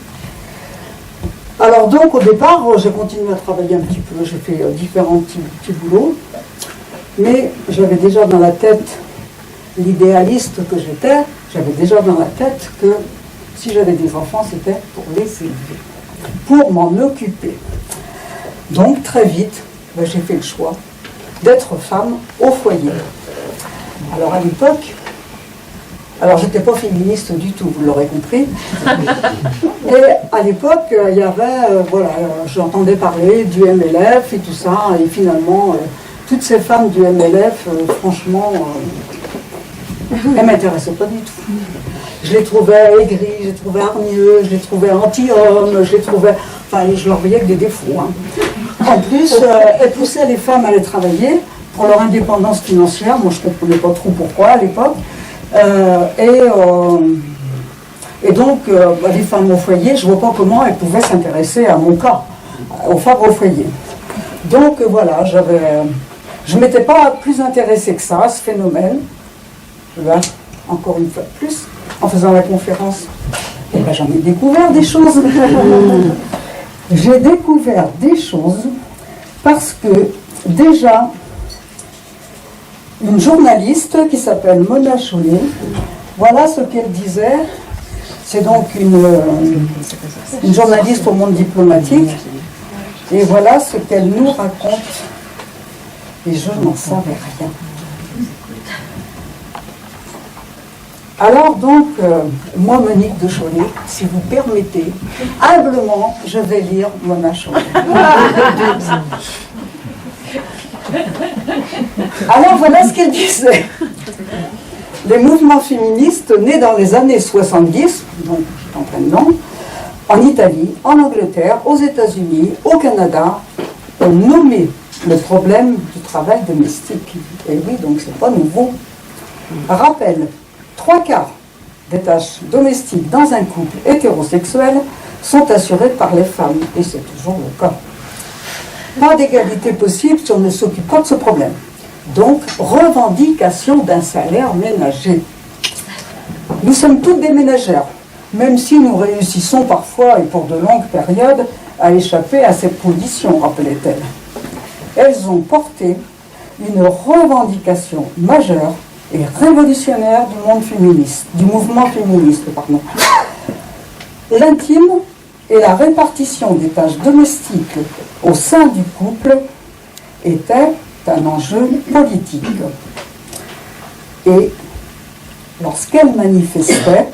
Alors donc au départ, j'ai continué à travailler un petit peu, j'ai fait différents petits boulots, mais j'avais déjà dans la tête, l'idéaliste que j'étais, j'avais déjà dans la tête que si j'avais des enfants, c'était pour les élever, pour m'en occuper. Donc très vite, j'ai fait le choix d'être femme au foyer. Alors à l'époque, j'étais pas féministe du tout, vous l'aurez compris. Et à l'époque, il y avait, j'entendais parler du MLF et tout ça, et finalement, toutes ces femmes du MLF, franchement, elles ne m'intéressaient pas du tout. Je les trouvais aigries, je les trouvais hargneux, je les trouvais anti-hommes, je leur voyais que des défauts. Hein. En plus, elles poussaient les femmes à aller travailler pour leur indépendance financière. Moi, je ne comprenais pas trop pourquoi à l'époque. Et donc, les femmes au foyer, je ne vois pas comment elles pouvaient s'intéresser à mon cas, aux femmes au foyer. Donc voilà, je ne m'étais pas plus intéressée que ça à ce phénomène. Là, encore une fois de plus, en faisant la conférence Eh bien, j'en ai découvert des choses. J'ai découvert des choses parce que, déjà, une journaliste qui s'appelle Mona Chollet, voilà ce qu'elle disait. C'est donc une journaliste au monde diplomatique. Et voilà ce qu'elle nous raconte. Et je n'en savais rien. Alors donc, moi, Monique de Chollet, si vous permettez, humblement, je vais lire Mona Chollet. Alors voilà ce qu'elle disait. Les mouvements féministes nés dans les années 70, donc en plein dedans, en Italie, en Angleterre, aux États-Unis, au Canada, ont nommé le problème du travail domestique. Et oui, donc c'est pas nouveau. Rappel, 3/4 des tâches domestiques dans un couple hétérosexuel sont assurées par les femmes. Et c'est toujours le cas. Pas d'égalité possible si on ne s'occupe pas de ce problème. Donc, revendication d'un salaire ménager. Nous sommes toutes des ménagères, même si nous réussissons parfois et pour de longues périodes à échapper à cette condition, rappelait-elle. Elles ont porté une revendication majeure et révolutionnaire du monde féministe, du mouvement féministe, pardon. L'intime et la répartition des tâches domestiques au sein du couple étaient un enjeu politique. Et lorsqu'elle manifestait,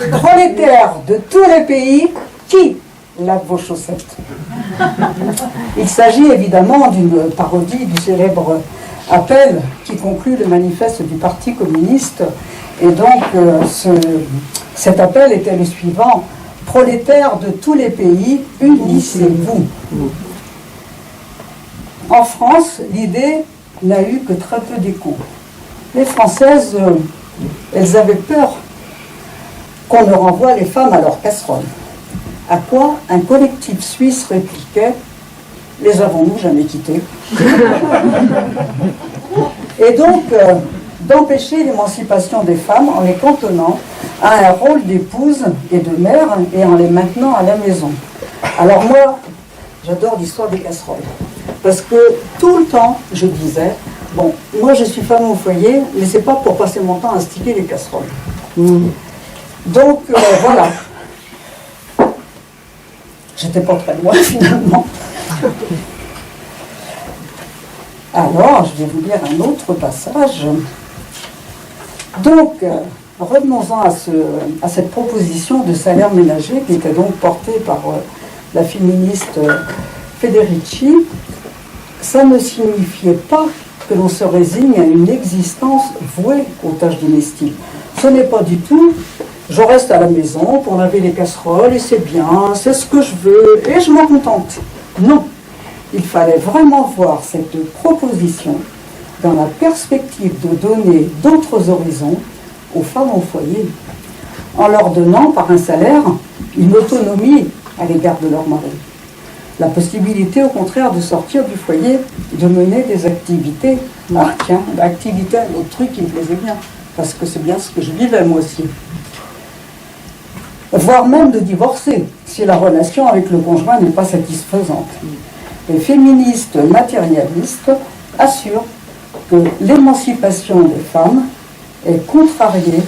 prolétaires de tous les pays, qui lave vos chaussettes? Il s'agit évidemment d'une parodie du célèbre appel qui conclut le manifeste du Parti communiste. Et donc, cet appel était le suivant: prolétaires de tous les pays, unissez-vous. En France, l'idée n'a eu que très peu d'écho. Les Françaises, elles avaient peur qu'on ne renvoie les femmes à leur casserole. À quoi un collectif suisse répliquait: les avons-nous jamais quittés? Et donc, d'empêcher l'émancipation des femmes en les cantonnant à un rôle d'épouse et de mère et en les maintenant à la maison. Alors moi, j'adore l'histoire des casseroles. Parce que tout le temps, je disais, bon, moi je suis femme au foyer, mais c'est pas pour passer mon temps à sticker les casseroles. Donc, voilà. J'étais pas très loin finalement. Alors, je vais vous lire un autre passage. Donc, revenons-en à cette proposition de salaire ménager qui était donc portée par la féministe Federici. Ça ne signifiait pas que l'on se résigne à une existence vouée aux tâches domestiques. Ce n'est pas du tout « je reste à la maison pour laver les casseroles et c'est bien, c'est ce que je veux et je m'en contente ». Non, il fallait vraiment voir cette proposition dans la perspective de donner d'autres horizons aux femmes au foyer, en leur donnant par un salaire une autonomie à l'égard de leur mari. La possibilité au contraire de sortir du foyer, de mener des activités. Ah tiens, l'activité, un autre truc qui me plaisait bien, parce que c'est bien ce que je vivais moi aussi. Voire même de divorcer, si la relation avec le conjoint n'est pas satisfaisante. Les féministes matérialistes assurent que l'émancipation des femmes est contrariée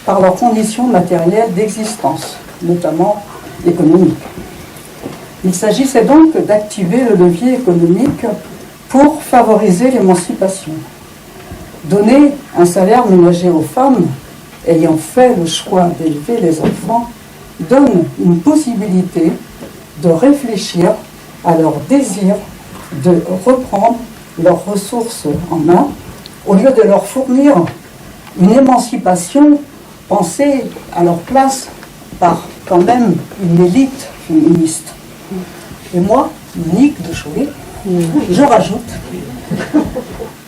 par leurs conditions matérielles d'existence, notamment économiques. Il s'agissait donc d'activer le levier économique pour favoriser l'émancipation. Donner un salaire ménager aux femmes ayant fait le choix d'élever les enfants donne une possibilité de réfléchir à leur désir de reprendre leurs ressources en main, au lieu de leur fournir une émancipation pensée à leur place par quand même une élite féministe. Et moi, Monique de Chollet, je rajoute,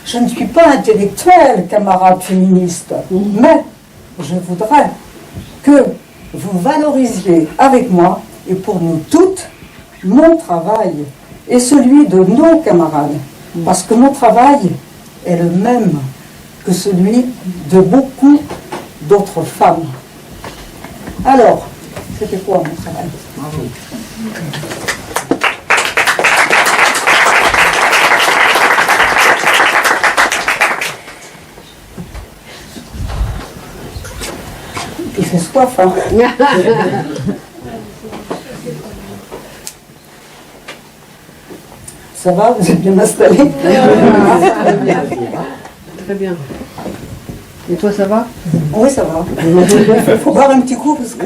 je ne suis pas intellectuelle, camarade féministe, mais je voudrais que vous valorisiez avec moi, et pour nous toutes, mon travail et celui de nos camarades. Parce que mon travail est le même que celui de beaucoup d'autres femmes. Alors, c'était quoi mon travail? Il fait soif, hein. Ça va, vous êtes bien installés? Très bien. Et toi, ça va? Oui, ça va. Il faut boire un petit coup parce que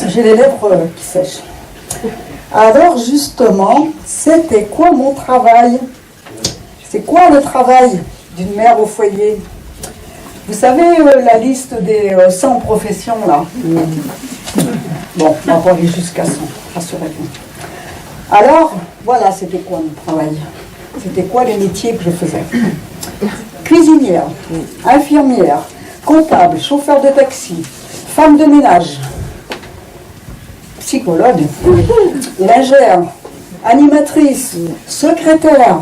j'ai les lèvres qui sèchent. Alors, justement, c'était quoi mon travail? C'est quoi le travail d'une mère au foyer? Vous savez, la liste des 100 professions, là? Bon, on va pas aller jusqu'à 100, rassurez-vous. Alors, voilà, c'était quoi mon travail? C'était quoi les métiers que je faisais? Cuisinière, infirmière, comptable, chauffeur de taxi, femme de ménage, psychologue, lingère, animatrice, secrétaire,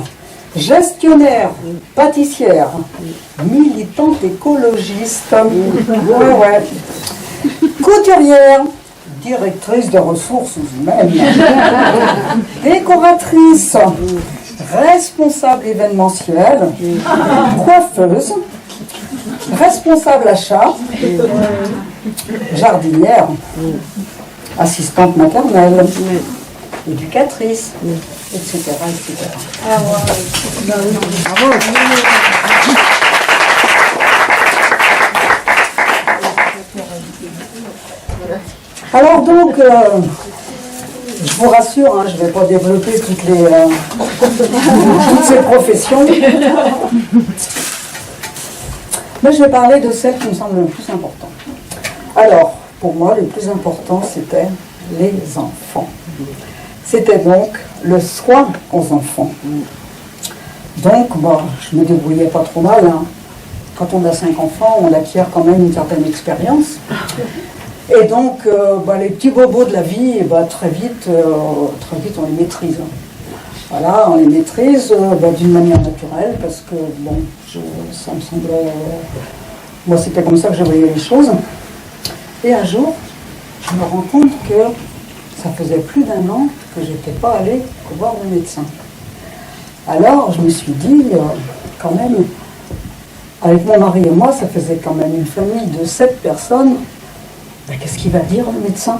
gestionnaire, pâtissière, militante écologiste, ouais, couturière, directrice de ressources humaines, décoratrice, responsable événementiel, coiffeuse, responsable achat, jardinière, assistante maternelle, éducatrice, etc. etc. Bravo. Alors donc, je vous rassure, hein, je ne vais pas développer toutes ces professions, mais je vais parler de celle qui me semble le plus important. Alors, pour moi, le plus important, c'était les enfants. C'était donc le soin aux enfants. Donc, bon, je me débrouillais pas trop mal. Hein. Quand on a 5 enfants, on acquiert quand même une certaine expérience. Et donc, les petits bobos de la vie, très vite, on les maîtrise. Voilà, on les maîtrise d'une manière naturelle, parce que, bon, ça me semblait... moi, c'était comme ça que je voyais les choses. Et un jour, je me rends compte que ça faisait plus d'1 an que je n'étais pas allée voir le médecin. Alors, je me suis dit, quand même, avec mon mari et moi, ça faisait quand même une famille de 7 personnes. Qu'est-ce qu'il va dire, le médecin?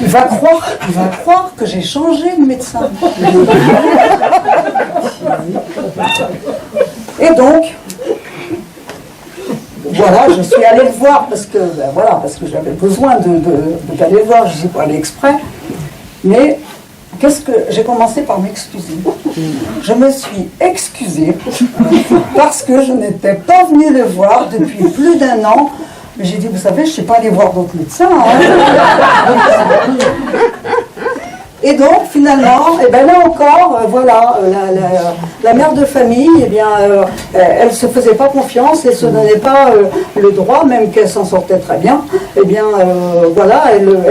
Il va croire que j'ai changé de médecin. Et donc, voilà, je suis allée le voir parce que j'avais besoin d'aller le voir, je ne suis pas allée exprès. Mais j'ai commencé par m'excuser. Je me suis excusée parce que je n'étais pas venue le voir depuis plus d'1 an. Mais j'ai dit, vous savez, je ne sais pas aller voir d'autres médecins. Hein. Et donc, finalement, là encore, la mère de famille, elle ne se faisait pas confiance, elle ne se donnait pas le droit, même qu'elle s'en sortait très bien. Elle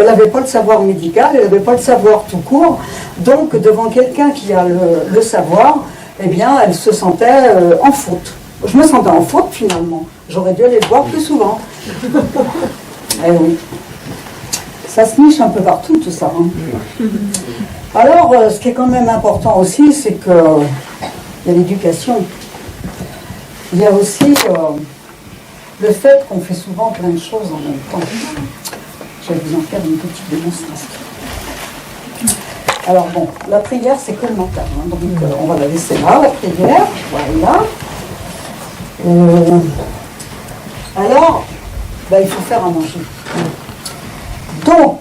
n'avait pas le savoir médical, elle n'avait pas le savoir tout court. Donc, devant quelqu'un qui a le savoir, elle se sentait en faute. Je me sentais en faute, finalement. J'aurais dû aller le voir plus souvent. Eh oui. Ça se niche un peu partout, tout ça. Hein. Alors, ce qui est quand même important aussi, c'est qu'il y a l'éducation. Il y a aussi le fait qu'on fait souvent plein de choses en même temps. Je vais vous en faire une petite démonstration. Alors bon, la prière, c'est que le mental. Hein, donc on va la laisser là, la prière. Voilà. Alors, il faut faire à manger. Donc,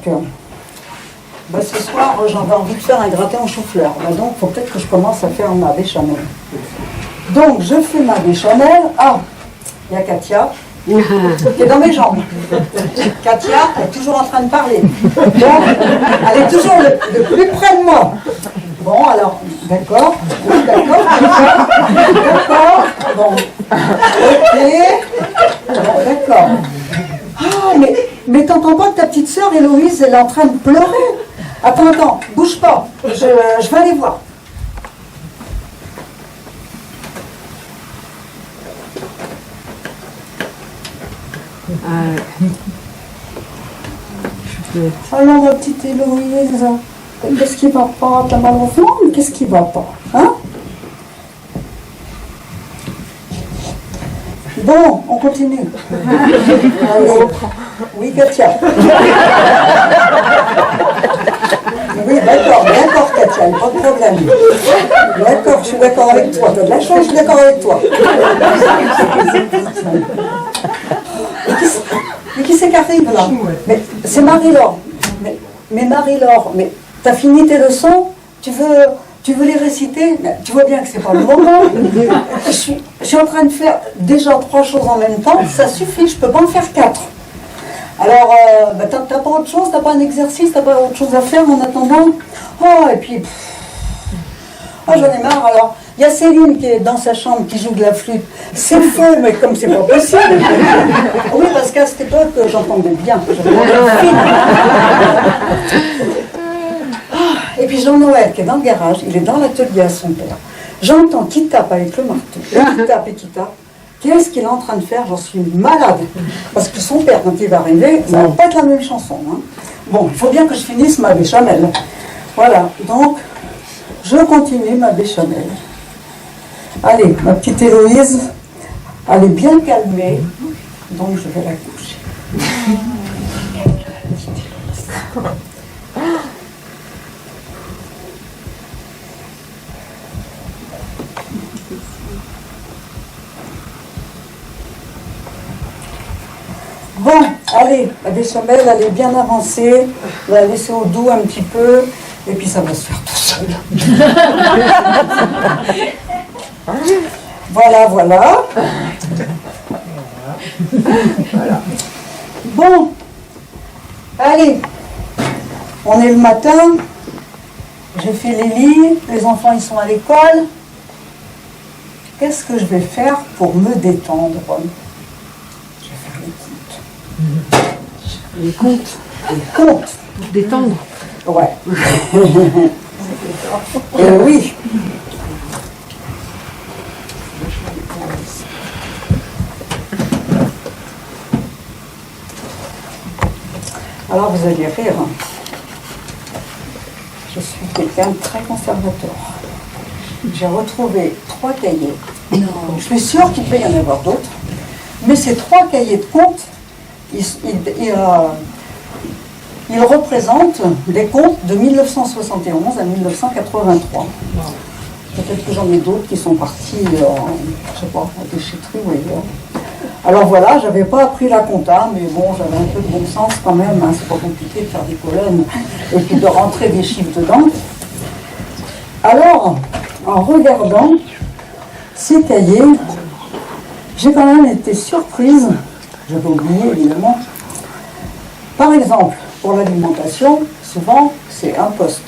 ce soir, j'avais envie de faire un gratin au chou-fleur. Donc, il faut peut-être que je commence à faire ma béchamel. Donc, je fais ma béchamel. Ah, il y a Katia qui est dans mes jambes. Katia est toujours en train de parler. Donc, elle est toujours le plus près de moi. Bon, alors, d'accord. Oui, d'accord. D'accord. Bon. Ok. Bon, d'accord. Ah, mais t'entends pas que ta petite sœur Héloïse, elle est en train de pleurer? Attends, bouge pas. je vais aller voir. Alors, ma petite Héloïse, qu'est-ce qui va pas? T'as mal au ventre? Qu'est-ce qui va pas? Hein? Bon, on continue. Allez. Oui, Katia. Oui, d'accord, Katia, pas de problème. D'accord, je suis d'accord avec toi. T'as de la chance, je suis d'accord avec toi. Mais qui c'est qui arrive là? Mais c'est Marie-Laure. Mais Marie-Laure, mais t'as fini tes leçons? Tu veux les réciter? Mais tu vois bien que c'est pas le moment. Je suis en train de faire déjà 3 choses en même temps. Ça suffit, je peux pas en faire 4. Alors, t'as pas autre chose? T'as pas un exercice? T'as pas autre chose à faire en attendant? Oh, et puis... Oh, j'en ai marre. Alors, il y a Céline qui est dans sa chambre, qui joue de la flûte. C'est feu, mais comme c'est pas possible. Oui, parce qu'à cette époque, j'entendais bien. Et puis Jean-Noël, qui est dans le garage, il est dans l'atelier à son père. J'entends qu'il tape avec le marteau. Il tape et qu'il tape. Qu'est-ce qu'il est en train de faire? J'en suis malade. Parce que son père, quand il va arriver, ça va pas être la même chanson. Hein. Bon, il faut bien que je finisse ma béchamel. Voilà, donc, je continue ma béchamel. Allez, ma petite Héloïse, elle est bien calmée, donc je vais la coucher. Bon, allez, la béchamel, elle est bien avancée. On va la laisser au doux un petit peu, et puis ça va se faire tout seul. Voilà. Voilà. Bon, allez, on est le matin. J'ai fait les lits, les enfants ils sont à l'école. Qu'est-ce que je vais faire pour me détendre? Je vais faire les comptes. Les comptes. Pour te détendre. Ouais. Oui. Alors vous allez rire. Je suis quelqu'un de très conservateur. J'ai retrouvé 3 cahiers. Je suis sûre qu'il peut y en avoir d'autres. Mais ces 3 cahiers de comptes, ils représentent les comptes de 1971 à 1983. Peut-être que j'en ai d'autres qui sont partis, je sais pas, à la déchetterie ou ailleurs. Alors voilà, j'avais pas appris la compta, mais bon, j'avais un peu de bon sens quand même, hein, c'est pas compliqué de faire des colonnes et puis de rentrer des chiffres dedans. Alors, en regardant ces cahiers, j'ai quand même été surprise, j'avais oublié évidemment. Par exemple, pour l'alimentation, souvent c'est un poste.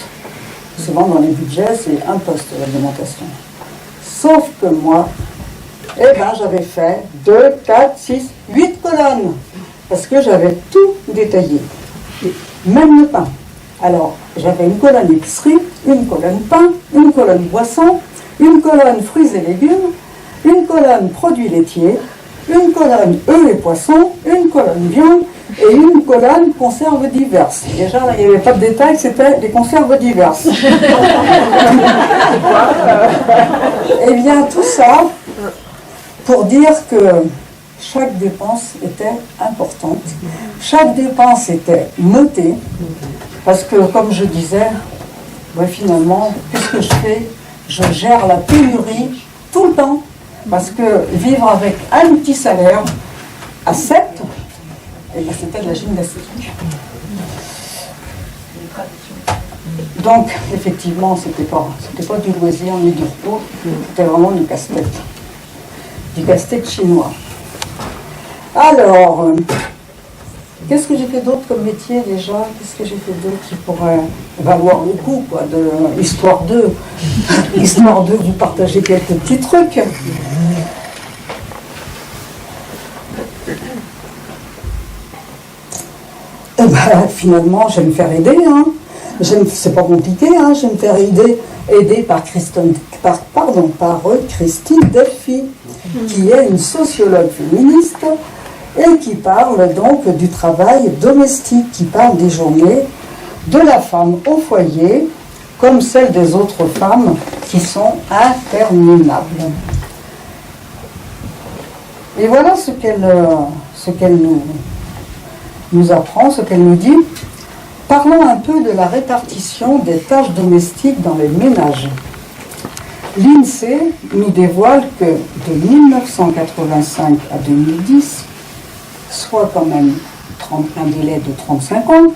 Souvent dans les budgets, c'est un poste l'alimentation. Sauf que moi, j'avais fait 2, 4, 6, 8 colonnes. Parce que j'avais tout détaillé. Même le pain. Alors, j'avais une colonne épicerie, une colonne pain, une colonne boisson, une colonne fruits et légumes, une colonne produits laitiers, une colonne œufs et poissons, une colonne viande et une colonne conserves diverses. Déjà, là, il n'y avait pas de détails, c'était des conserves diverses. Eh bien, tout ça pour dire que chaque dépense était importante, chaque dépense était notée, parce que, comme je disais, finalement, qu'est-ce que je fais? Je gère la pénurie tout le temps, parce que vivre avec un petit salaire à 7, c'était de la gymnastique. Donc, effectivement, c'était pas du loisir ni du repos, c'était vraiment du casse-tête. Du casse-tête chinois. Alors, qu'est-ce que j'ai fait d'autre comme métier déjà? Qu'est-ce que j'ai fait d'autre qui pourrait valoir le coup, quoi, histoire de vous partager quelques petits trucs. Et finalement, j'aime faire aider, hein. c'est pas compliqué, hein, je vais me faire aider par Christine Delphi, qui est une sociologue féministe et qui parle donc du travail domestique, qui parle des journées de la femme au foyer, comme celles des autres femmes qui sont interminables. Et voilà ce qu'elle nous apprend, ce qu'elle nous dit. Parlons un peu de la répartition des tâches domestiques dans les ménages. L'INSEE nous dévoile que de 1985 à 2010, soit quand même un délai de 35 ans,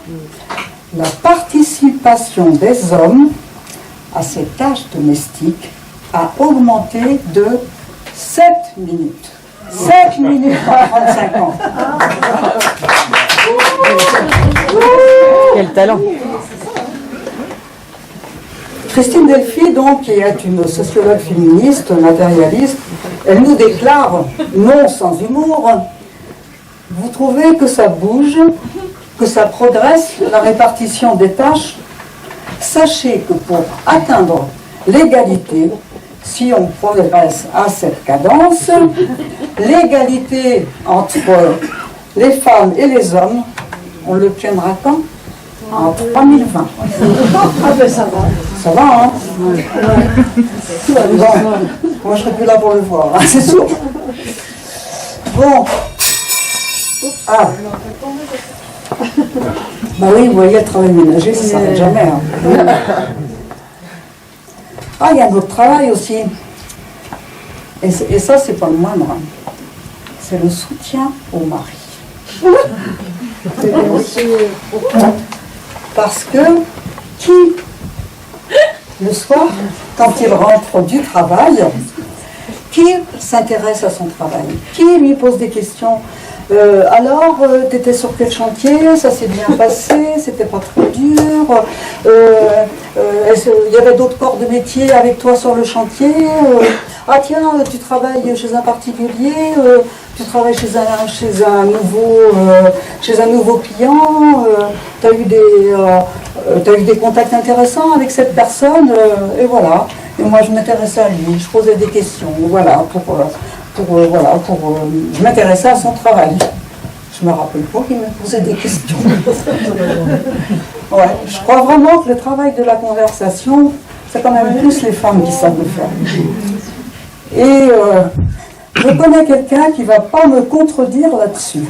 la participation des hommes à ces tâches domestiques a augmenté de 7 minutes. 7 minutes en 35 ans. Quel talent! Christine Delphi, donc, qui est une sociologue féministe, matérialiste, elle nous déclare, non sans humour, vous trouvez que ça bouge, que ça progresse, la répartition des tâches? Sachez que pour atteindre l'égalité, si on progresse à cette cadence, l'égalité entre les femmes et les hommes, on l'obtiendra quand? En 3020. Ah ben ça va. Ça va, hein? Bon, moi je serai plus là pour le voir, hein, c'est sûr. Bon. Ah. Bah oui, vous voyez, le travail ménager, ça ne s'arrête jamais. Hein. Ah, il y a un autre travail aussi. Et ça, c'est pas le moindre. C'est le soutien au mari. Parce que qui, le soir, quand il rentre du travail, qui s'intéresse à son travail? Qui lui pose des questions? Alors, tu étais sur quel chantier? Ça s'est bien passé? C'était pas trop dur? Il y avait d'autres corps de métier avec toi sur le chantier? Ah tiens, tu travailles chez un particulier? Tu travailles chez un nouveau client? Tu as eu des contacts intéressants avec cette personne? Et voilà. Et moi, je m'intéressais à lui. Je posais des questions. Voilà, je m'intéressais à son travail. Je me rappelle pas qu'il me posait des questions. Ouais, je crois vraiment que le travail de la conversation, c'est quand même plus les femmes qui savent le faire. Et je connais quelqu'un qui ne va pas me contredire là-dessus.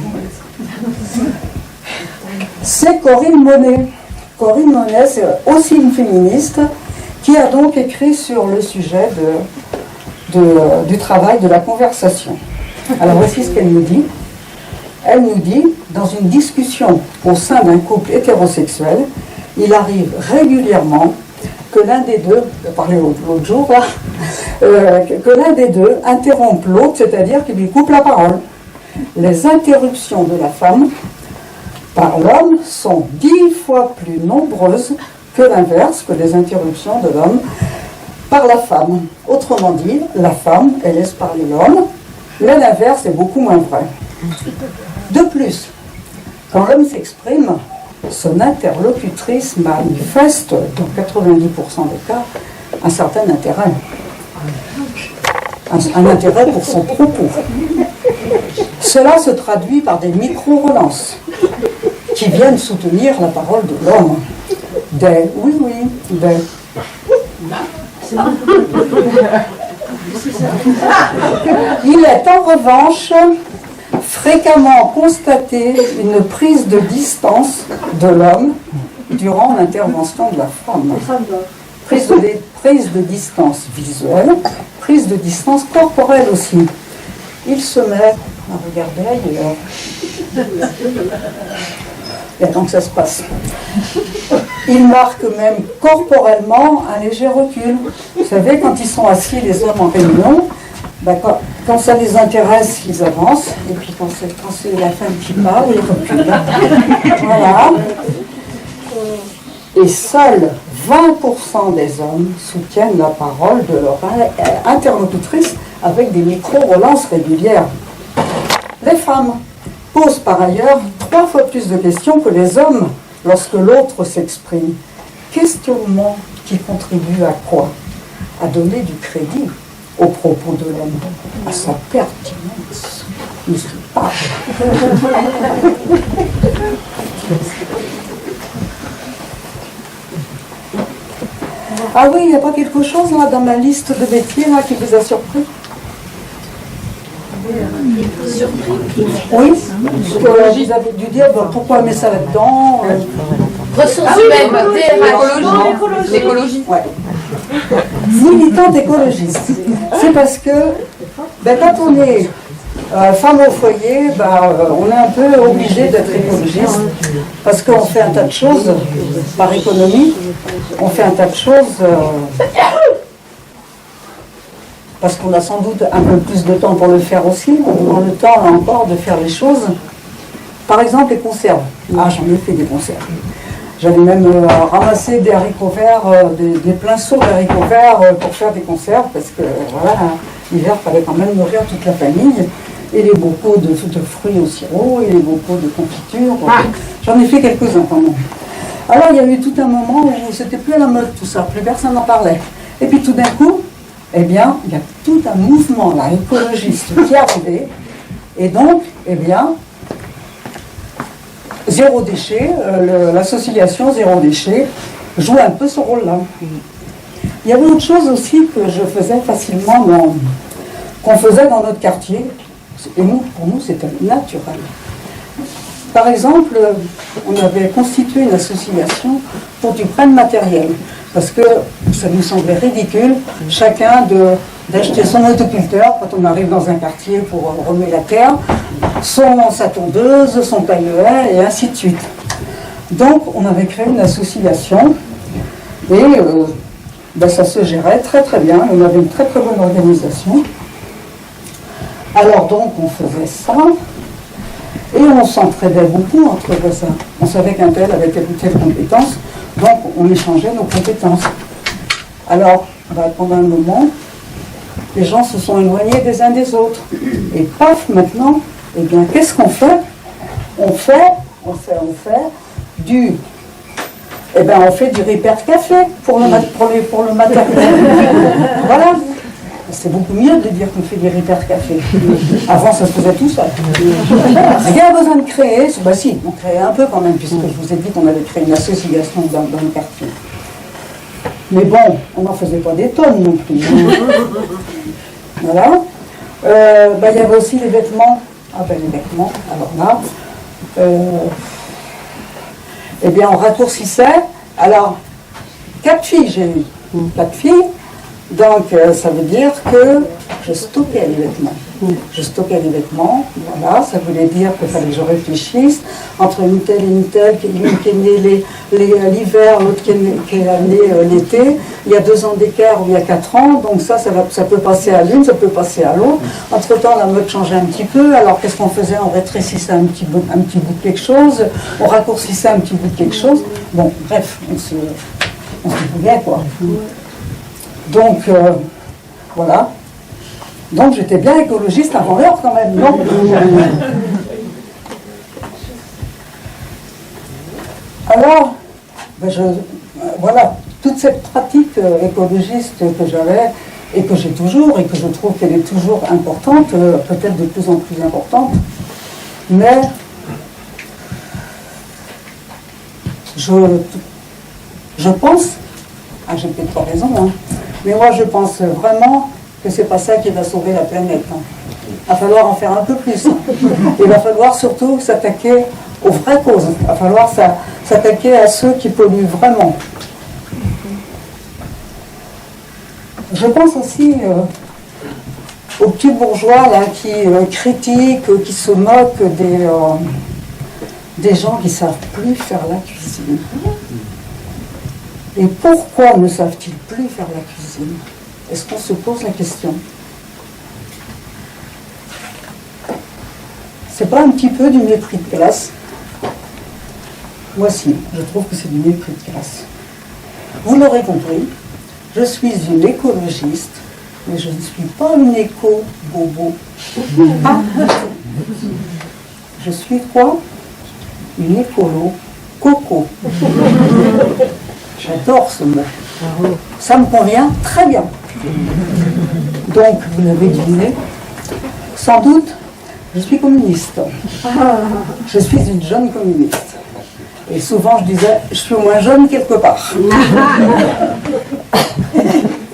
C'est Corinne Monet. Corinne Monet, c'est aussi une féministe qui a donc écrit sur le sujet du travail de la conversation. Alors voici ce qu'elle nous dit. Elle nous dit, dans une discussion au sein d'un couple hétérosexuel, il arrive régulièrement que l'un des deux, je parlais l'autre jour, là, que l'un des deux interrompe l'autre, c'est-à-dire qu'il lui coupe la parole. Les interruptions de la femme par l'homme sont 10 fois plus nombreuses que l'inverse, que les interruptions de l'homme par la femme. Autrement dit, la femme, elle laisse parler l'homme, mais l'inverse est beaucoup moins vrai. De plus, quand l'homme s'exprime, son interlocutrice manifeste, dans 90% des cas, un certain intérêt. Un intérêt pour son propos. Cela se traduit par des micro-relances qui viennent soutenir la parole de l'homme. Des oui, des. Il est en revanche fréquemment constaté une prise de distance de l'homme durant l'intervention de la femme. Prise de distance visuelle, prise de distance corporelle aussi. Il se met à regarder ailleurs. Et donc ça se passe. Il marque même corporellement un léger recul. Vous savez, quand ils sont assis, les hommes en réunion, ben quand ça les intéresse, ils avancent. Et puis quand c'est la femme qui parle, ils reculent. Voilà. Et seuls 20% des hommes soutiennent la parole de leur interlocutrice avec des micro-relances régulières. Les femmes posent par ailleurs 3 fois plus de questions que les hommes lorsque l'autre s'exprime. questionnement qui contribue à quoi? À donner du crédit aux propos de l'homme, à sa pertinence. Il se parle. Ah oui, il n'y a pas quelque chose là dans ma liste de métiers là, qui vous a surpris? Oui, vous avez dû dire pourquoi mettre ça là-dedans. Ressources humaines, l'écologie. Ouais. Militante écologiste. C'est parce que quand on est femme au foyer, on est un peu obligé d'être écologiste parce qu'on fait un tas de choses par économie, on fait un tas de choses parce qu'on a sans doute un peu plus de temps pour le faire aussi, on a le temps là encore de faire les choses. Par exemple les conserves. Ah, j'en ai fait des conserves. J'avais même ramassé des haricots verts, des pinceaux d'haricots verts pour faire des conserves, parce que voilà, l'hiver, il fallait quand même nourrir toute la famille. Et les bocaux de fruits au sirop, et les bocaux de confiture. J'en ai fait quelques-uns quand même. Alors il y a eu tout un moment où c'était plus à la mode tout ça, plus personne n'en parlait. Et puis tout d'un coup, eh bien, il y a tout un mouvement là, écologiste qui est arrivé. Et donc, eh bien, Zéro Déchet, l'association Zéro Déchet joue un peu ce rôle-là. Il y avait autre chose aussi que je faisais facilement, qu'on faisait dans notre quartier, et pour nous c'était naturel. Par exemple, on avait constitué une association pour du prêt de matériel, parce que ça nous semblait ridicule, chacun d'acheter son autoculteur quand on arrive dans un quartier pour remuer la terre, sa tondeuse, son taille-haie, et ainsi de suite. Donc, on avait créé une association, et ça se gérait très très bien, on avait une très très bonne organisation. Alors donc, on faisait ça, et on s'entraidait beaucoup entre voisins. On savait qu'un tel avait telle ou telle compétence, donc on échangeait nos compétences. Alors, pendant un moment, les gens se sont éloignés des uns des autres. Et paf, maintenant, eh bien, qu'est-ce qu'on fait? On fait du repair de café pour le matériel. Voilà. C'est beaucoup mieux de dire qu'on fait des repair de café. Avant, ça se faisait tout seul. Il y a besoin de créer, si, on créait un peu quand même, puisque je vous ai dit qu'on avait créé une association dans le quartier. Mais bon, on n'en faisait pas des tonnes non plus. Voilà. Il y avait aussi les vêtements. Les vêtements, alors là, on raccourcissait. Alors, 4 filles, j'ai eu. 4 filles. Donc, ça veut dire que je stockais les vêtements. Je stockais les vêtements, voilà, ça voulait dire qu'il fallait que je réfléchisse entre une telle et une telle, une qui est née l'hiver, l'autre qui est née l'été. Il y a 2 ans d'écart ou il y a 4 ans, donc ça peut passer à l'une, ça peut passer à l'autre. Entre-temps, la mode changeait un petit peu, alors qu'est-ce qu'on faisait? On rétrécissait un petit bout de quelque chose, on raccourcissait un petit bout de quelque chose. Bon, bref, on se débrouillait, quoi. Donc, voilà. Donc, j'étais bien écologiste avant l'heure, quand même, non? Alors, voilà, toute cette pratique écologiste que j'avais, et que j'ai toujours, et que je trouve qu'elle est toujours importante, peut-être de plus en plus importante, mais je pense, j'ai peut-être pas raison, mais moi je pense vraiment que c'est pas ça qui va sauver la planète. Il va falloir en faire un peu plus. Il va falloir surtout s'attaquer aux vraies causes. Il va falloir s'attaquer à ceux qui polluent vraiment. Je pense aussi aux petits bourgeois là, qui critiquent, qui se moquent des gens qui ne savent plus faire la cuisine. Et pourquoi ne savent-ils plus faire la cuisine? Est-ce qu'on se pose la question? C'est pas un petit peu du mépris de classe? Moi si, je trouve que c'est du mépris de classe. Vous l'aurez compris, je suis une écologiste, mais je ne suis pas une éco-bobo. Ah, je suis quoi? Une écolo-coco. J'adore ce mot. Ça me convient très bien. Donc, vous l'avez deviné, sans doute, je suis communiste. Je suis une jeune communiste. Et souvent, je disais, je suis au moins jeune quelque part.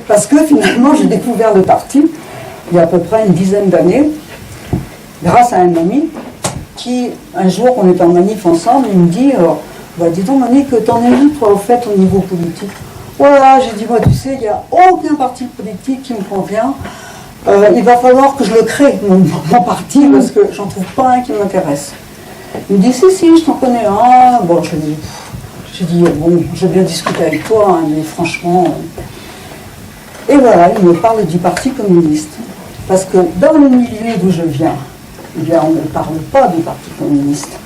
Parce que finalement, j'ai découvert le parti il y a à peu près une dizaine d'années, grâce à un ami qui, un jour, on était en manif ensemble, il me dit, bah, dis donc Monique, t'en es où toi au fait au niveau politique? Voilà, j'ai dit, moi tu sais, il n'y a aucun parti politique qui me convient. Il va falloir que je le crée, mon parti, parce que j'en trouve pas un qui m'intéresse. Il me dit, si, je t'en connais un. Bon, j'ai dit, bon, je vais bien discuter avec toi, hein, mais franchement... Et voilà, il me parle du Parti communiste. Parce que dans le milieu d'où je viens, eh bien, on ne parle pas du Parti communiste.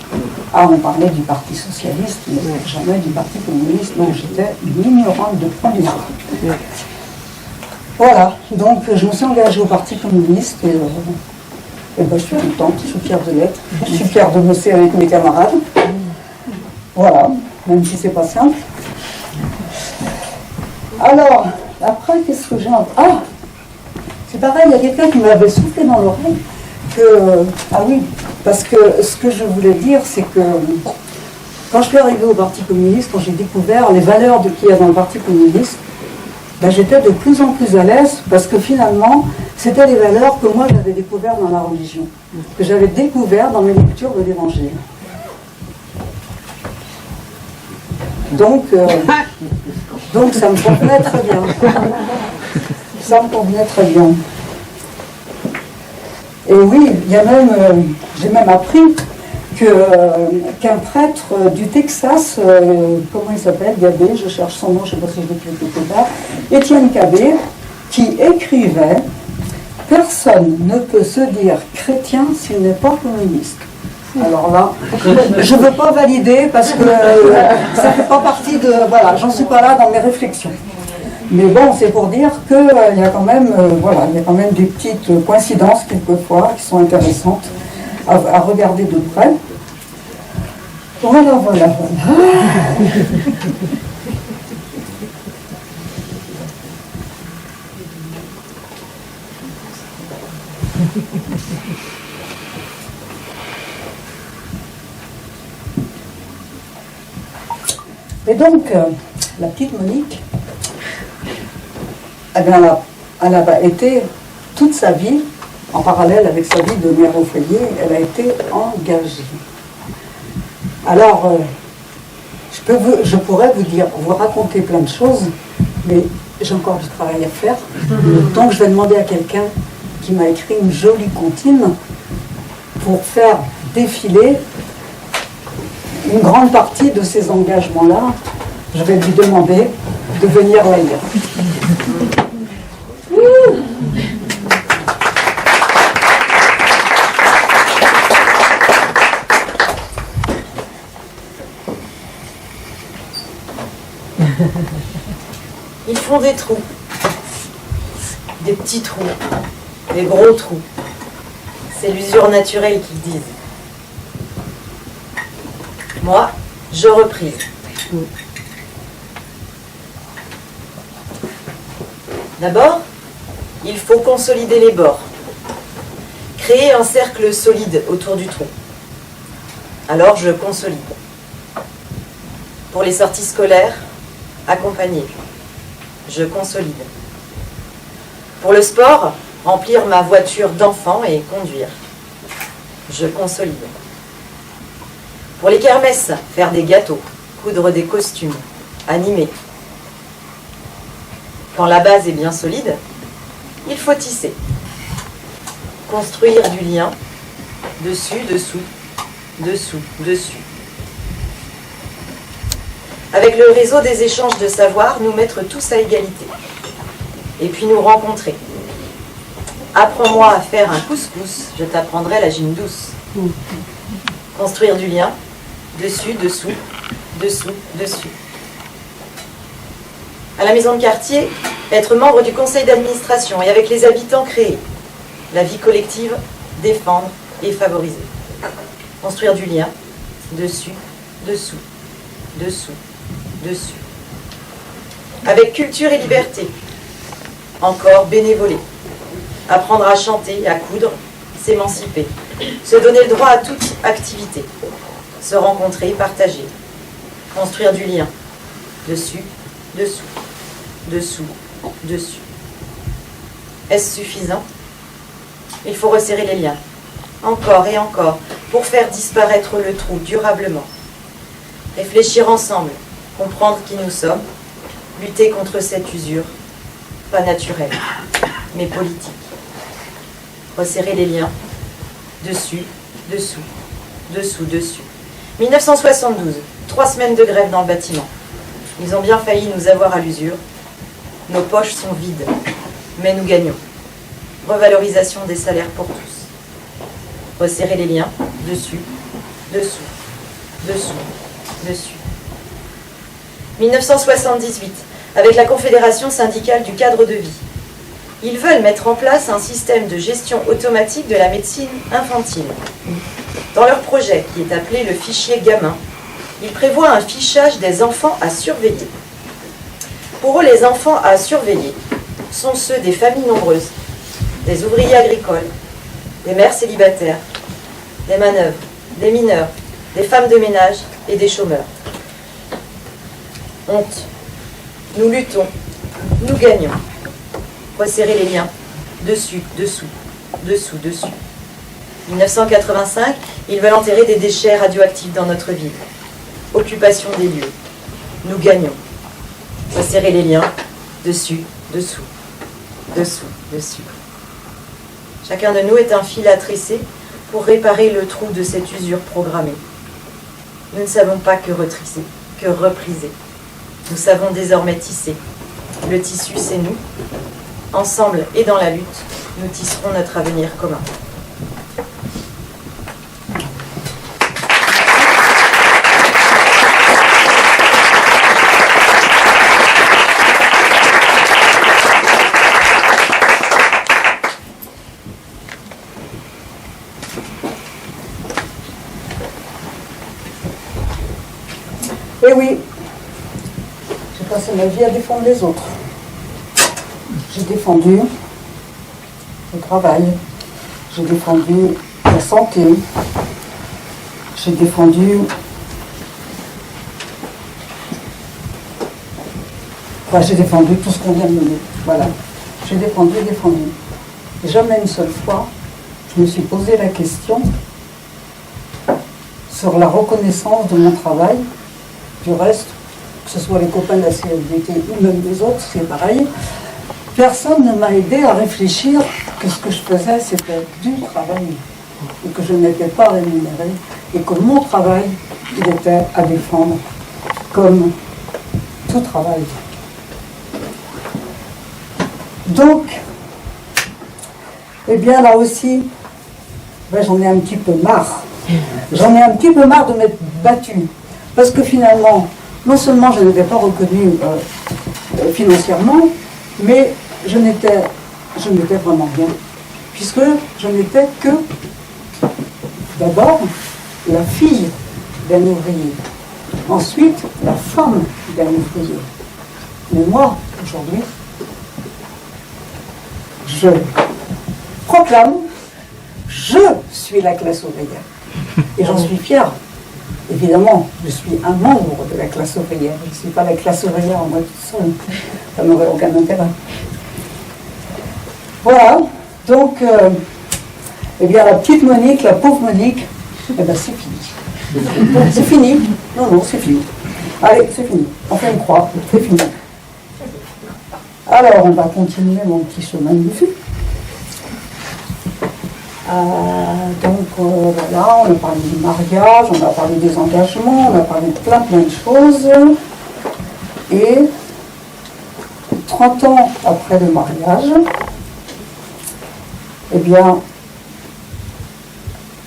Ah, on parlait du Parti socialiste, mais jamais du Parti communiste, donc j'étais une ignorante de première. Voilà, donc je me suis engagée au Parti communiste et ben, je suis contente, je suis fière de l'être, je suis fière de bosser avec mes camarades. Voilà, même si c'est pas simple. Alors, après, qu'est-ce que j'ai envie... Ah, c'est pareil, il y a quelqu'un qui m'avait soufflé dans l'oreille que... Ah oui, parce que ce que je voulais dire, c'est que quand je suis arrivée au Parti communiste, quand j'ai découvert les valeurs qu'il y a dans le Parti communiste, ben, j'étais de plus en plus à l'aise parce que finalement, c'était les valeurs que moi j'avais découvertes dans la religion, que j'avais découvertes dans mes lectures de l'Évangile. Donc ça me convenait très bien. Ça me convenait très bien. Et oui, il y a même, j'ai même appris qu'un prêtre du Texas, comment il s'appelle, Gabé, je cherche son nom, je ne sais pas si je l'ai quelque part, Étienne Gabé, qui écrivait « Personne ne peut se dire chrétien s'il n'est pas communiste ». Alors là, je ne veux pas valider parce que ça ne fait pas partie de... Voilà, j'en suis pas là dans mes réflexions. Mais bon, c'est pour dire qu'il y a quand même, voilà, il y a quand même des petites coïncidences quelquefois qui sont intéressantes à regarder de près. Voilà. Et donc, la petite Monique, eh bien, elle a été toute sa vie, en parallèle avec sa vie de mère au foyer, elle a été engagée. Alors, je pourrais vous raconter plein de choses, mais j'ai encore du travail à faire. Donc, je vais demander à quelqu'un qui m'a écrit une jolie comptine pour faire défiler une grande partie de ces engagements-là. Je vais lui demander de venir la lire. Ils font des trous, des petits trous, des gros trous. C'est l'usure naturelle qu'ils disent. Moi, je reprise. D'abord, il faut consolider les bords, créer un cercle solide autour du trou. Alors je consolide. Pour les sorties scolaires, accompagner. Je consolide. Pour le sport, remplir ma voiture d'enfant et conduire. Je consolide. Pour les kermesses, faire des gâteaux, coudre des costumes, animer. Quand la base est bien solide, il faut tisser. Construire du lien, dessus, dessous, dessous, dessus. Avec le réseau des échanges de savoir, nous mettre tous à égalité. Et puis nous rencontrer. Apprends-moi à faire un couscous, je t'apprendrai la gym douce. Construire du lien, dessus, dessous, dessous, dessus. À la maison de quartier, être membre du conseil d'administration et avec les habitants créer. La vie collective, défendre et favoriser. Construire du lien, dessus, dessous, dessous, dessus. avec culture et liberté. Encore bénévoler, apprendre à chanter, à coudre, s'émanciper, se donner le droit à toute activité, se rencontrer, partager, construire du lien, dessus, dessous, dessous, dessus. Est-ce suffisant? Il faut resserrer les liens, encore et encore, pour faire disparaître le trou durablement. Réfléchir ensemble, comprendre qui nous sommes, lutter contre cette usure, pas naturelle, mais politique. Resserrer les liens, dessus, dessous, dessous, dessus. 1972, 3 semaines de grève dans le bâtiment. Ils ont bien failli nous avoir à l'usure. Nos poches sont vides, mais nous gagnons. Revalorisation des salaires pour tous. Resserrer les liens, dessus, dessous, dessous, dessus. 1978, avec la Confédération syndicale du cadre de vie. Ils veulent mettre en place un système de gestion automatique de la médecine infantile. Dans leur projet, qui est appelé le fichier gamin, ils prévoient un fichage des enfants à surveiller. Pour eux, les enfants à surveiller sont ceux des familles nombreuses, des ouvriers agricoles, des mères célibataires, des manœuvres, des mineurs, des femmes de ménage et des chômeurs. Honte. Nous luttons, nous gagnons. Resserrer les liens, dessus, dessous, dessous, dessus. 1985, ils veulent enterrer des déchets radioactifs dans notre ville. Occupation des lieux. Nous gagnons. Resserrer les liens, dessus, dessous, dessous, dessus. Chacun de nous est un fil à tresser pour réparer le trou de cette usure programmée. Nous ne savons pas que retisser, que repriser. Nous savons désormais tisser. Le tissu, c'est nous. Ensemble et dans la lutte, nous tisserons notre avenir commun. Eh oui, j'ai passé ma vie à défendre les autres. J'ai défendu le travail, j'ai défendu la santé, j'ai défendu j'ai défendu tout ce qu'on vient de mener. Voilà. J'ai défendu. Et jamais une seule fois, je me suis posé la question sur la reconnaissance de mon travail. Du reste, que ce soit les copains de la CFDT ou même les autres, c'est pareil. Personne ne m'a aidé à réfléchir que ce que je faisais, c'était du travail. Et que je n'étais pas rémunérée. Et que mon travail, il était à défendre comme tout travail. Donc, eh bien là aussi, j'en ai un petit peu marre. J'en ai un petit peu marre de m'être battue. Parce que finalement, non seulement je n'étais pas reconnue financièrement, mais je n'étais vraiment rien. Puisque je n'étais que, d'abord, la fille d'un ouvrier. Ensuite, la femme d'un ouvrier. Mais moi, aujourd'hui, je proclame, je suis la classe ouvrière. Et j'en suis fière. Évidemment, je suis un membre de la classe ouvrière. Je ne suis pas la classe ouvrière en moi toute seule. Ça n'aurait aucun intérêt. Voilà. Donc, eh bien, la petite Monique, la pauvre Monique, eh bien, c'est fini. C'est fini. Non, c'est fini. Allez, c'est fini. On fait une croix. C'est fini. Alors, on va continuer mon petit chemin de vue. Donc voilà, on a parlé du mariage, on a parlé des engagements, on a parlé de plein de choses. Et 30 ans après le mariage, eh bien,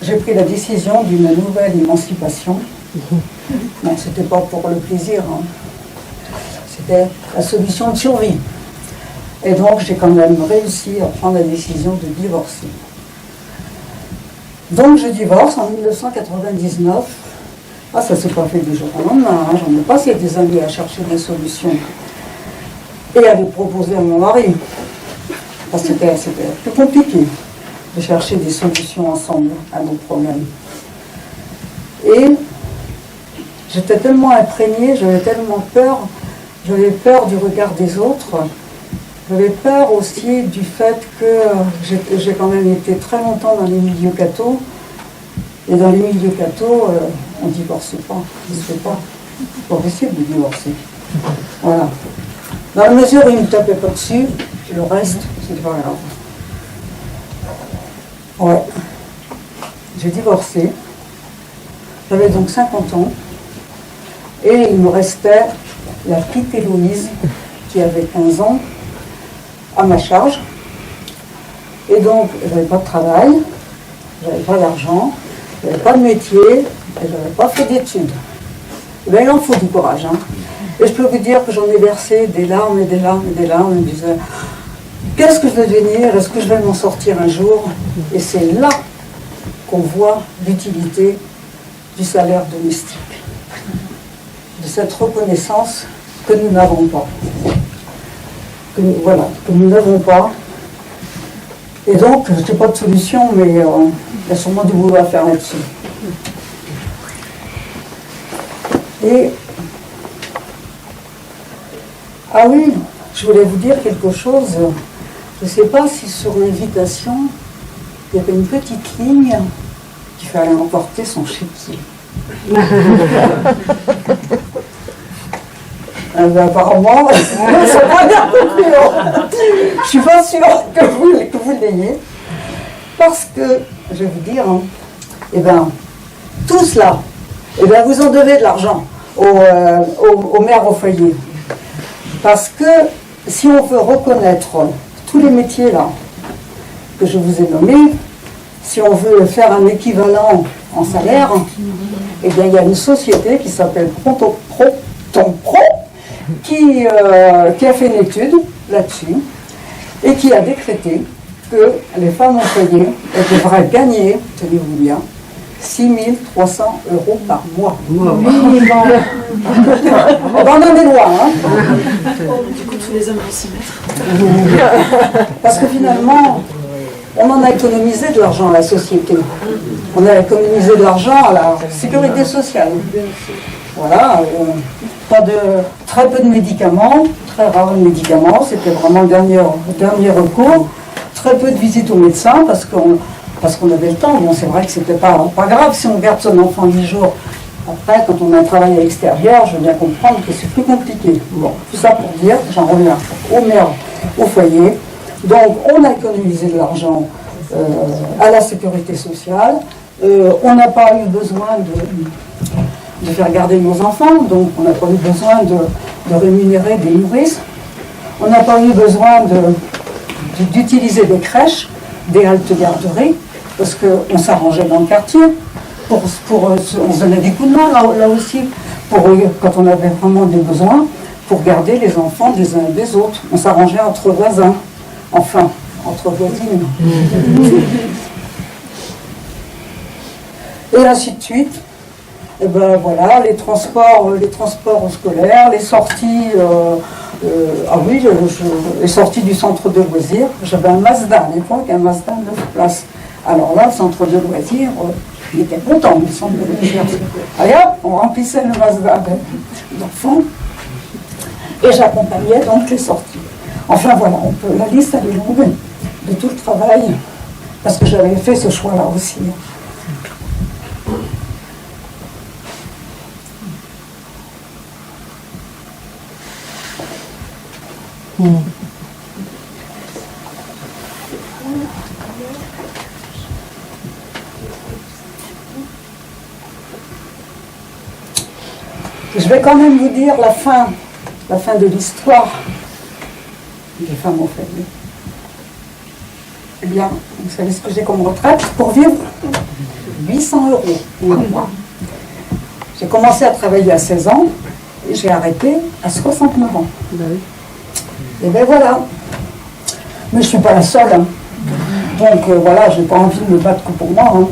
j'ai pris la décision d'une nouvelle émancipation. Non, c'était pas pour le plaisir, hein. C'était la solution de survie. Et donc, j'ai quand même réussi à prendre la décision de divorcer. Donc je divorce en 1999. Ça ne s'est pas fait du jour au lendemain. J'en ai passé des années à chercher des solutions. et à les proposer à mon mari. Parce que c'était plus compliqué de chercher des solutions ensemble à nos problèmes. Et j'étais tellement imprégnée, j'avais tellement peur, j'avais peur du regard des autres, j'avais peur aussi du fait que j'ai quand même été très longtemps dans les milieux cathos, et dans les milieux cathos, on ne divorce pas, ça ne se fait pas. C'est pas possible de divorcer. Voilà. Dans la mesure où il ne me tapait pas dessus, le reste, c'est pas grave. Ouais. J'ai divorcé. J'avais donc 50 ans. Et il me restait la petite Héloïse, qui avait 15 ans, à ma charge. Et donc, je n'avais pas de travail, je n'avais pas d'argent, je n'avais pas de métier, et je n'avais pas fait d'études. Ben, il en faut du courage. Hein. Et je peux vous dire que j'en ai versé des larmes et des larmes et des larmes. Je me disais, qu'est-ce que je vais devenir? Est-ce que je vais m'en sortir un jour? Et c'est là qu'on voit l'utilité du salaire domestique, de cette reconnaissance que nous n'avons pas. Que nous n'avons pas. Et donc, je n'ai pas de solution, mais il y a sûrement du boulot à faire là-dessus. Et ah oui, je voulais vous dire quelque chose. Je ne sais pas si sur l'invitation, il y avait une petite ligne qu'il fallait emporter son chéquier. Apparemment, ça va bien conclure. Je ne suis pas sûre que vous l'ayez. Parce que, je vais vous dire, eh bien, tout cela, eh bien, vous en devez de l'argent aux mères au foyer. Parce que si on veut reconnaître tous les métiers là que je vous ai nommés, si on veut faire un équivalent en salaire, eh bien, il y a une société qui s'appelle Pronto Pro, qui a fait une étude là-dessus et qui a décrété que les femmes au foyer devraient gagner, tenez-vous bien, 6 300 € par mois. Oui, on en est loin. Hein. Du coup, tous les hommes vont s'y mettre. Parce que finalement, on en a économisé de l'argent à la société. On a économisé de l'argent à la sécurité sociale. Voilà. Très peu de médicaments, très rares de médicaments, c'était vraiment le dernier recours. Très peu de visites au médecin parce qu'on avait le temps. Bon, c'est vrai que c'était pas grave si on garde son enfant 10 jours. Après, quand on a un travail à l'extérieur, je veux bien comprendre que c'est plus compliqué. Bon, tout ça pour dire, j'en reviens aux mères au foyer. Donc, on a économisé de l'argent à la sécurité sociale. On n'a pas eu besoin de faire garder nos enfants, donc on n'a pas eu besoin de rémunérer des nourrices. On n'a pas eu besoin d'utiliser des crèches, des haltes garderies, parce qu'on s'arrangeait dans le quartier. On se donnait des coups de main là aussi, quand on avait vraiment des besoins, pour garder les enfants des uns et des autres. On s'arrangeait entre voisins, enfin, entre voisines. Et ainsi de suite. Et ben voilà, les transports scolaires, les sorties, les sorties du centre de loisirs. J'avais un Mazda à l'époque, un Mazda 9 places. Alors là, le centre de loisirs, il était content du centre de loisirs. Allez hop, on remplissait le Mazda d'enfants et j'accompagnais donc les sorties. Enfin voilà, la liste elle est longue de tout le travail, parce que j'avais fait ce choix-là aussi. Je vais quand même vous dire la fin de l'histoire des femmes au foyer. Eh bien, vous savez ce que j'ai comme retraite pour vivre? 800 € par mois. J'ai commencé à travailler à 16 ans et j'ai arrêté à 69 ans. Et bien voilà. Mais je ne suis pas la seule. Hein. Donc voilà, je n'ai pas envie de me battre que pour moi. Hein.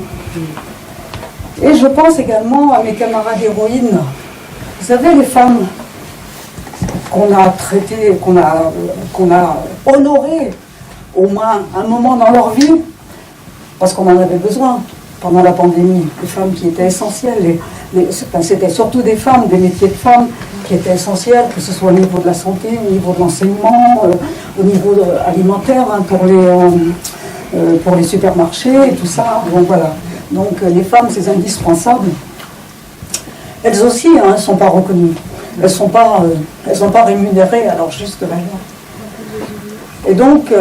Et je pense également à mes camarades héroïnes. Vous savez, les femmes qu'on a traité, qu'on a honoré au moins un moment dans leur vie, parce qu'on en avait besoin pendant la pandémie, des femmes qui étaient essentielles, c'était surtout des femmes, des métiers de femmes qui étaient essentiels, que ce soit au niveau de la santé, au niveau de l'enseignement, au niveau alimentaire, hein, pour les supermarchés et tout ça. Donc voilà. Donc les femmes, c'est indispensable. Elles aussi, hein, elles ne sont pas reconnues. Elles ne sont pas rémunérées à leur juste valeur. Et donc,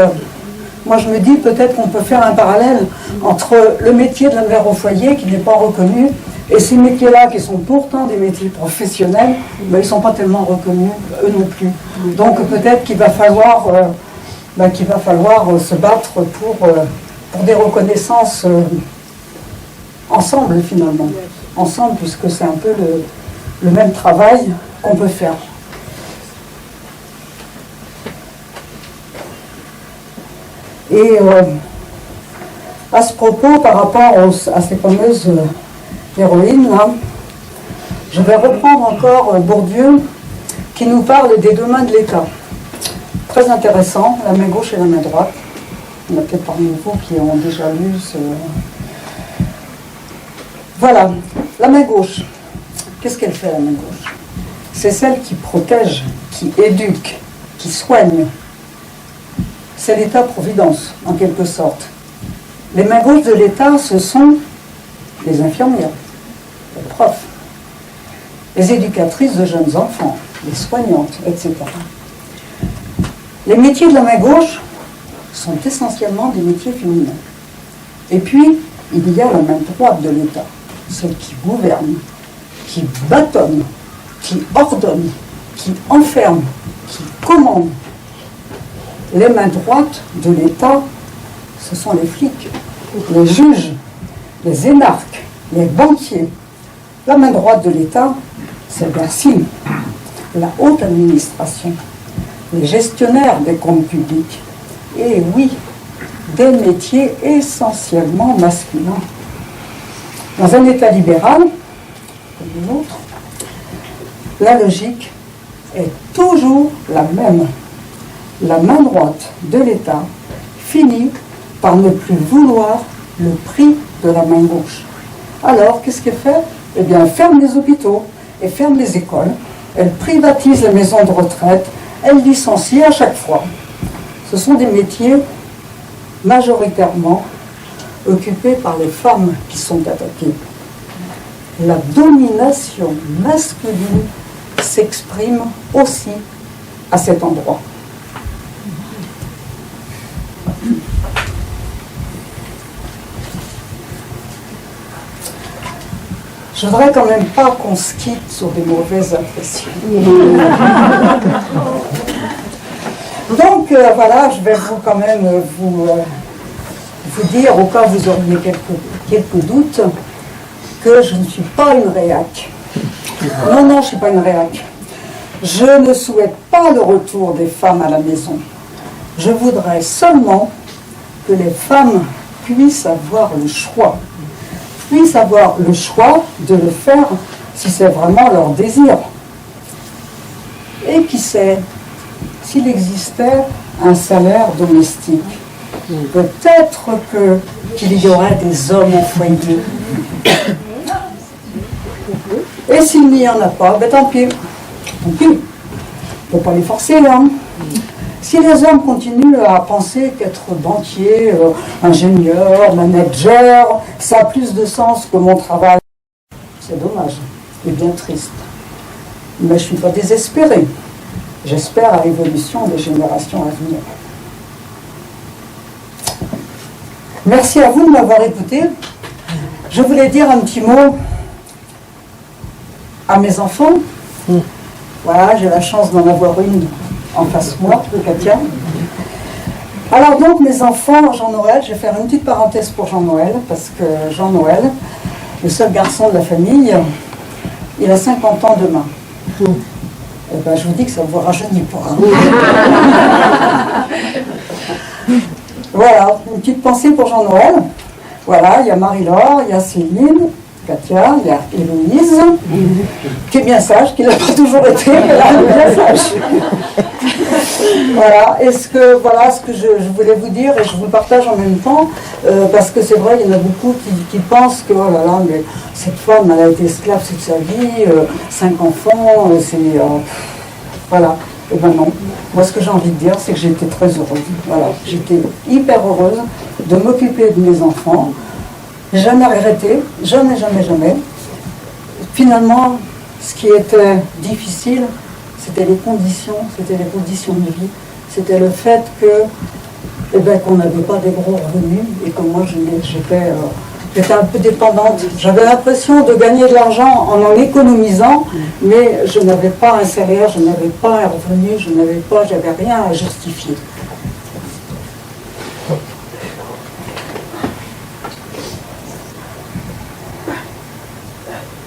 moi je me dis peut-être qu'on peut faire un parallèle entre le métier de la mère au foyer qui n'est pas reconnu et ces métiers-là qui sont pourtant des métiers professionnels, ben, ils ne sont pas tellement reconnus, eux non plus. Donc peut-être qu'il va falloir, se battre pour des reconnaissances ensemble finalement. Ensemble, puisque c'est un peu le même travail qu'on peut faire. Et à ce propos, par rapport à ces fameuses héroïnes, là, je vais reprendre encore Bourdieu, qui nous parle des deux mains de l'État. Très intéressant, la main gauche et la main droite. Il y en a peut-être parmi vous qui ont déjà lu ce... Voilà, la main gauche. Qu'est-ce qu'elle fait, la main gauche? C'est celle qui protège, qui éduque, qui soigne. C'est l'État-providence, en quelque sorte. Les mains gauches de l'État, ce sont les infirmières, les profs, les éducatrices de jeunes enfants, les soignantes, etc. Les métiers de la main gauche sont essentiellement des métiers féminins. Et puis, il y a la main droite de l'État, celle qui gouverne, qui bâtonne, qui ordonne, qui enferme, qui commande. Les mains droites de l'État, ce sont les flics, les juges, les énarques, les banquiers. La main droite de l'État, c'est Bercy, la haute administration, les gestionnaires des comptes publics. Et oui, des métiers essentiellement masculins. Dans un État libéral, comme le nôtre, la logique est toujours la même. La main droite de l'État finit par ne plus vouloir le prix de la main gauche. Alors, qu'est-ce qu'elle fait? Eh bien, elle ferme les hôpitaux, elle ferme les écoles, elle privatise les maisons de retraite, elle licencie à chaque fois. Ce sont des métiers majoritairement occupés par les femmes qui sont attaquées. La domination masculine s'exprime aussi à cet endroit. Je voudrais quand même pas qu'on se quitte sur des mauvaises impressions. Donc voilà, je vais quand même vous dire, au cas où vous auriez quelques doutes, que je ne suis pas une réac. Non, je ne suis pas une réac. Je ne souhaite pas le retour des femmes à la maison. Je voudrais seulement que les femmes puissent avoir le choix. Puissent avoir le choix de le faire si c'est vraiment leur désir. Et qui sait, s'il existait un salaire domestique, peut-être qu'il y aurait des hommes au foyer. Et s'il n'y en a pas, ben tant pis. Tant pis. On ne peut pas les forcer, hein. Si les hommes continuent à penser qu'être banquier, ingénieur, manager, ça a plus de sens que mon travail, c'est dommage et bien triste. Mais je ne suis pas désespérée. J'espère à l'évolution des générations à venir. Merci à vous de m'avoir écouté. Je voulais dire un petit mot à mes enfants. Voilà, j'ai la chance d'en avoir une en face de moi, Katia. Alors donc, mes enfants, Jean-Noël, je vais faire une petite parenthèse pour Jean-Noël, parce que Jean-Noël, le seul garçon de la famille, il a 50 ans demain. Eh ben, je vous dis que ça ne vous rajeunit pas. Voilà, une petite pensée pour Jean-Noël. Voilà, il y a Marie-Laure, il y a Céline, Katia, il y a Héloïse, qui est bien sage, qui n'a pas toujours été, mais là, elle est bien sage. Voilà, voilà ce que je voulais vous dire, et je vous le partage en même temps, parce que c'est vrai, il y en a beaucoup qui pensent que, oh là là, mais cette femme, elle a été esclave toute sa vie, 5 enfants, c'est... voilà, et ben non. Moi, ce que j'ai envie de dire, c'est que j'étais très heureuse. Voilà, j'étais hyper heureuse de m'occuper de mes enfants. Jamais regretté, jamais, jamais, jamais. Finalement, ce qui était difficile, c'était les conditions de vie. C'était le fait que, qu'on n'avait pas des gros revenus et que moi, j'étais un peu dépendante. J'avais l'impression de gagner de l'argent en économisant, mais je n'avais pas un salaire, je n'avais pas un revenu, j'avais rien à justifier.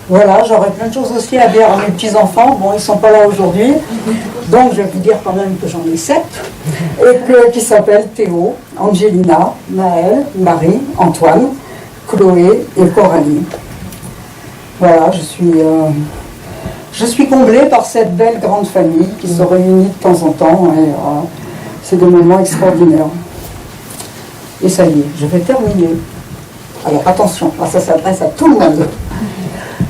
Voilà, j'aurais plein de choses aussi à dire à mes petits-enfants. Bon, ils ne sont pas là aujourd'hui, donc je vais vous dire quand même que j'en ai 7, qui s'appellent Théo, Angelina, Maëlle, Marie, Antoine, Chloé et Coralie. Voilà, je suis comblée par cette belle grande famille qui se réunit de temps en temps, et c'est des moments extraordinaires. Et ça y est, je vais terminer. Alors attention, ça s'adresse à tout le monde.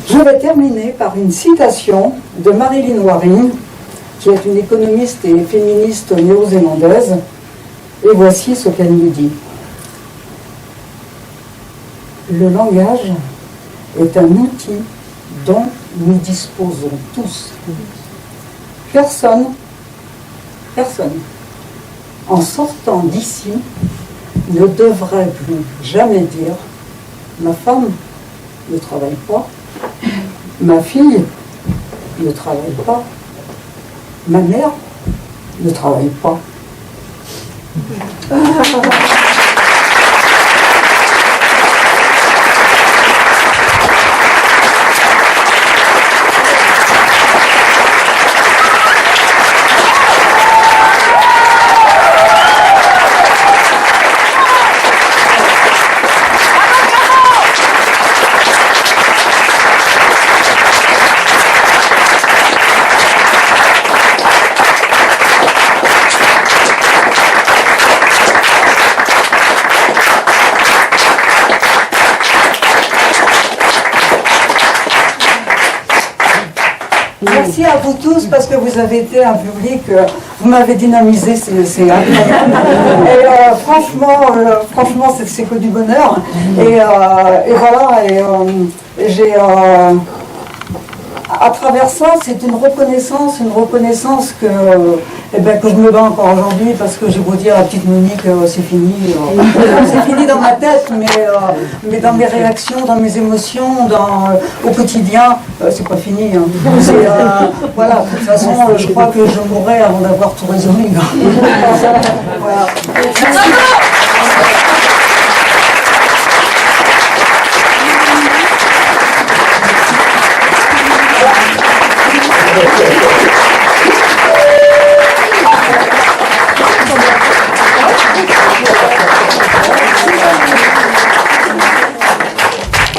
Je vais terminer par une citation de Marilyn Waring, qui est une économiste et féministe néo-zélandaise, et voici ce qu'elle nous dit. Le langage est un outil dont nous disposons tous. Personne, en sortant d'ici, ne devrait plus jamais dire « ma femme ne travaille pas ». Ma fille ne travaille pas. Ma mère ne travaille pas. Merci à vous tous parce que vous avez été un public, vous m'avez dynamisé, c'est incroyable. Et franchement, c'est que du bonheur. Et voilà, j'ai à travers ça, c'est une reconnaissance que je me bats encore aujourd'hui parce que j'ai beau dire à petite Monique, c'est fini. C'est fini dans ma tête, mais dans mes réactions, dans mes émotions, au quotidien, c'est pas fini. Hein. Voilà, de toute façon, je crois que je mourrai avant d'avoir tout résolu. Voilà.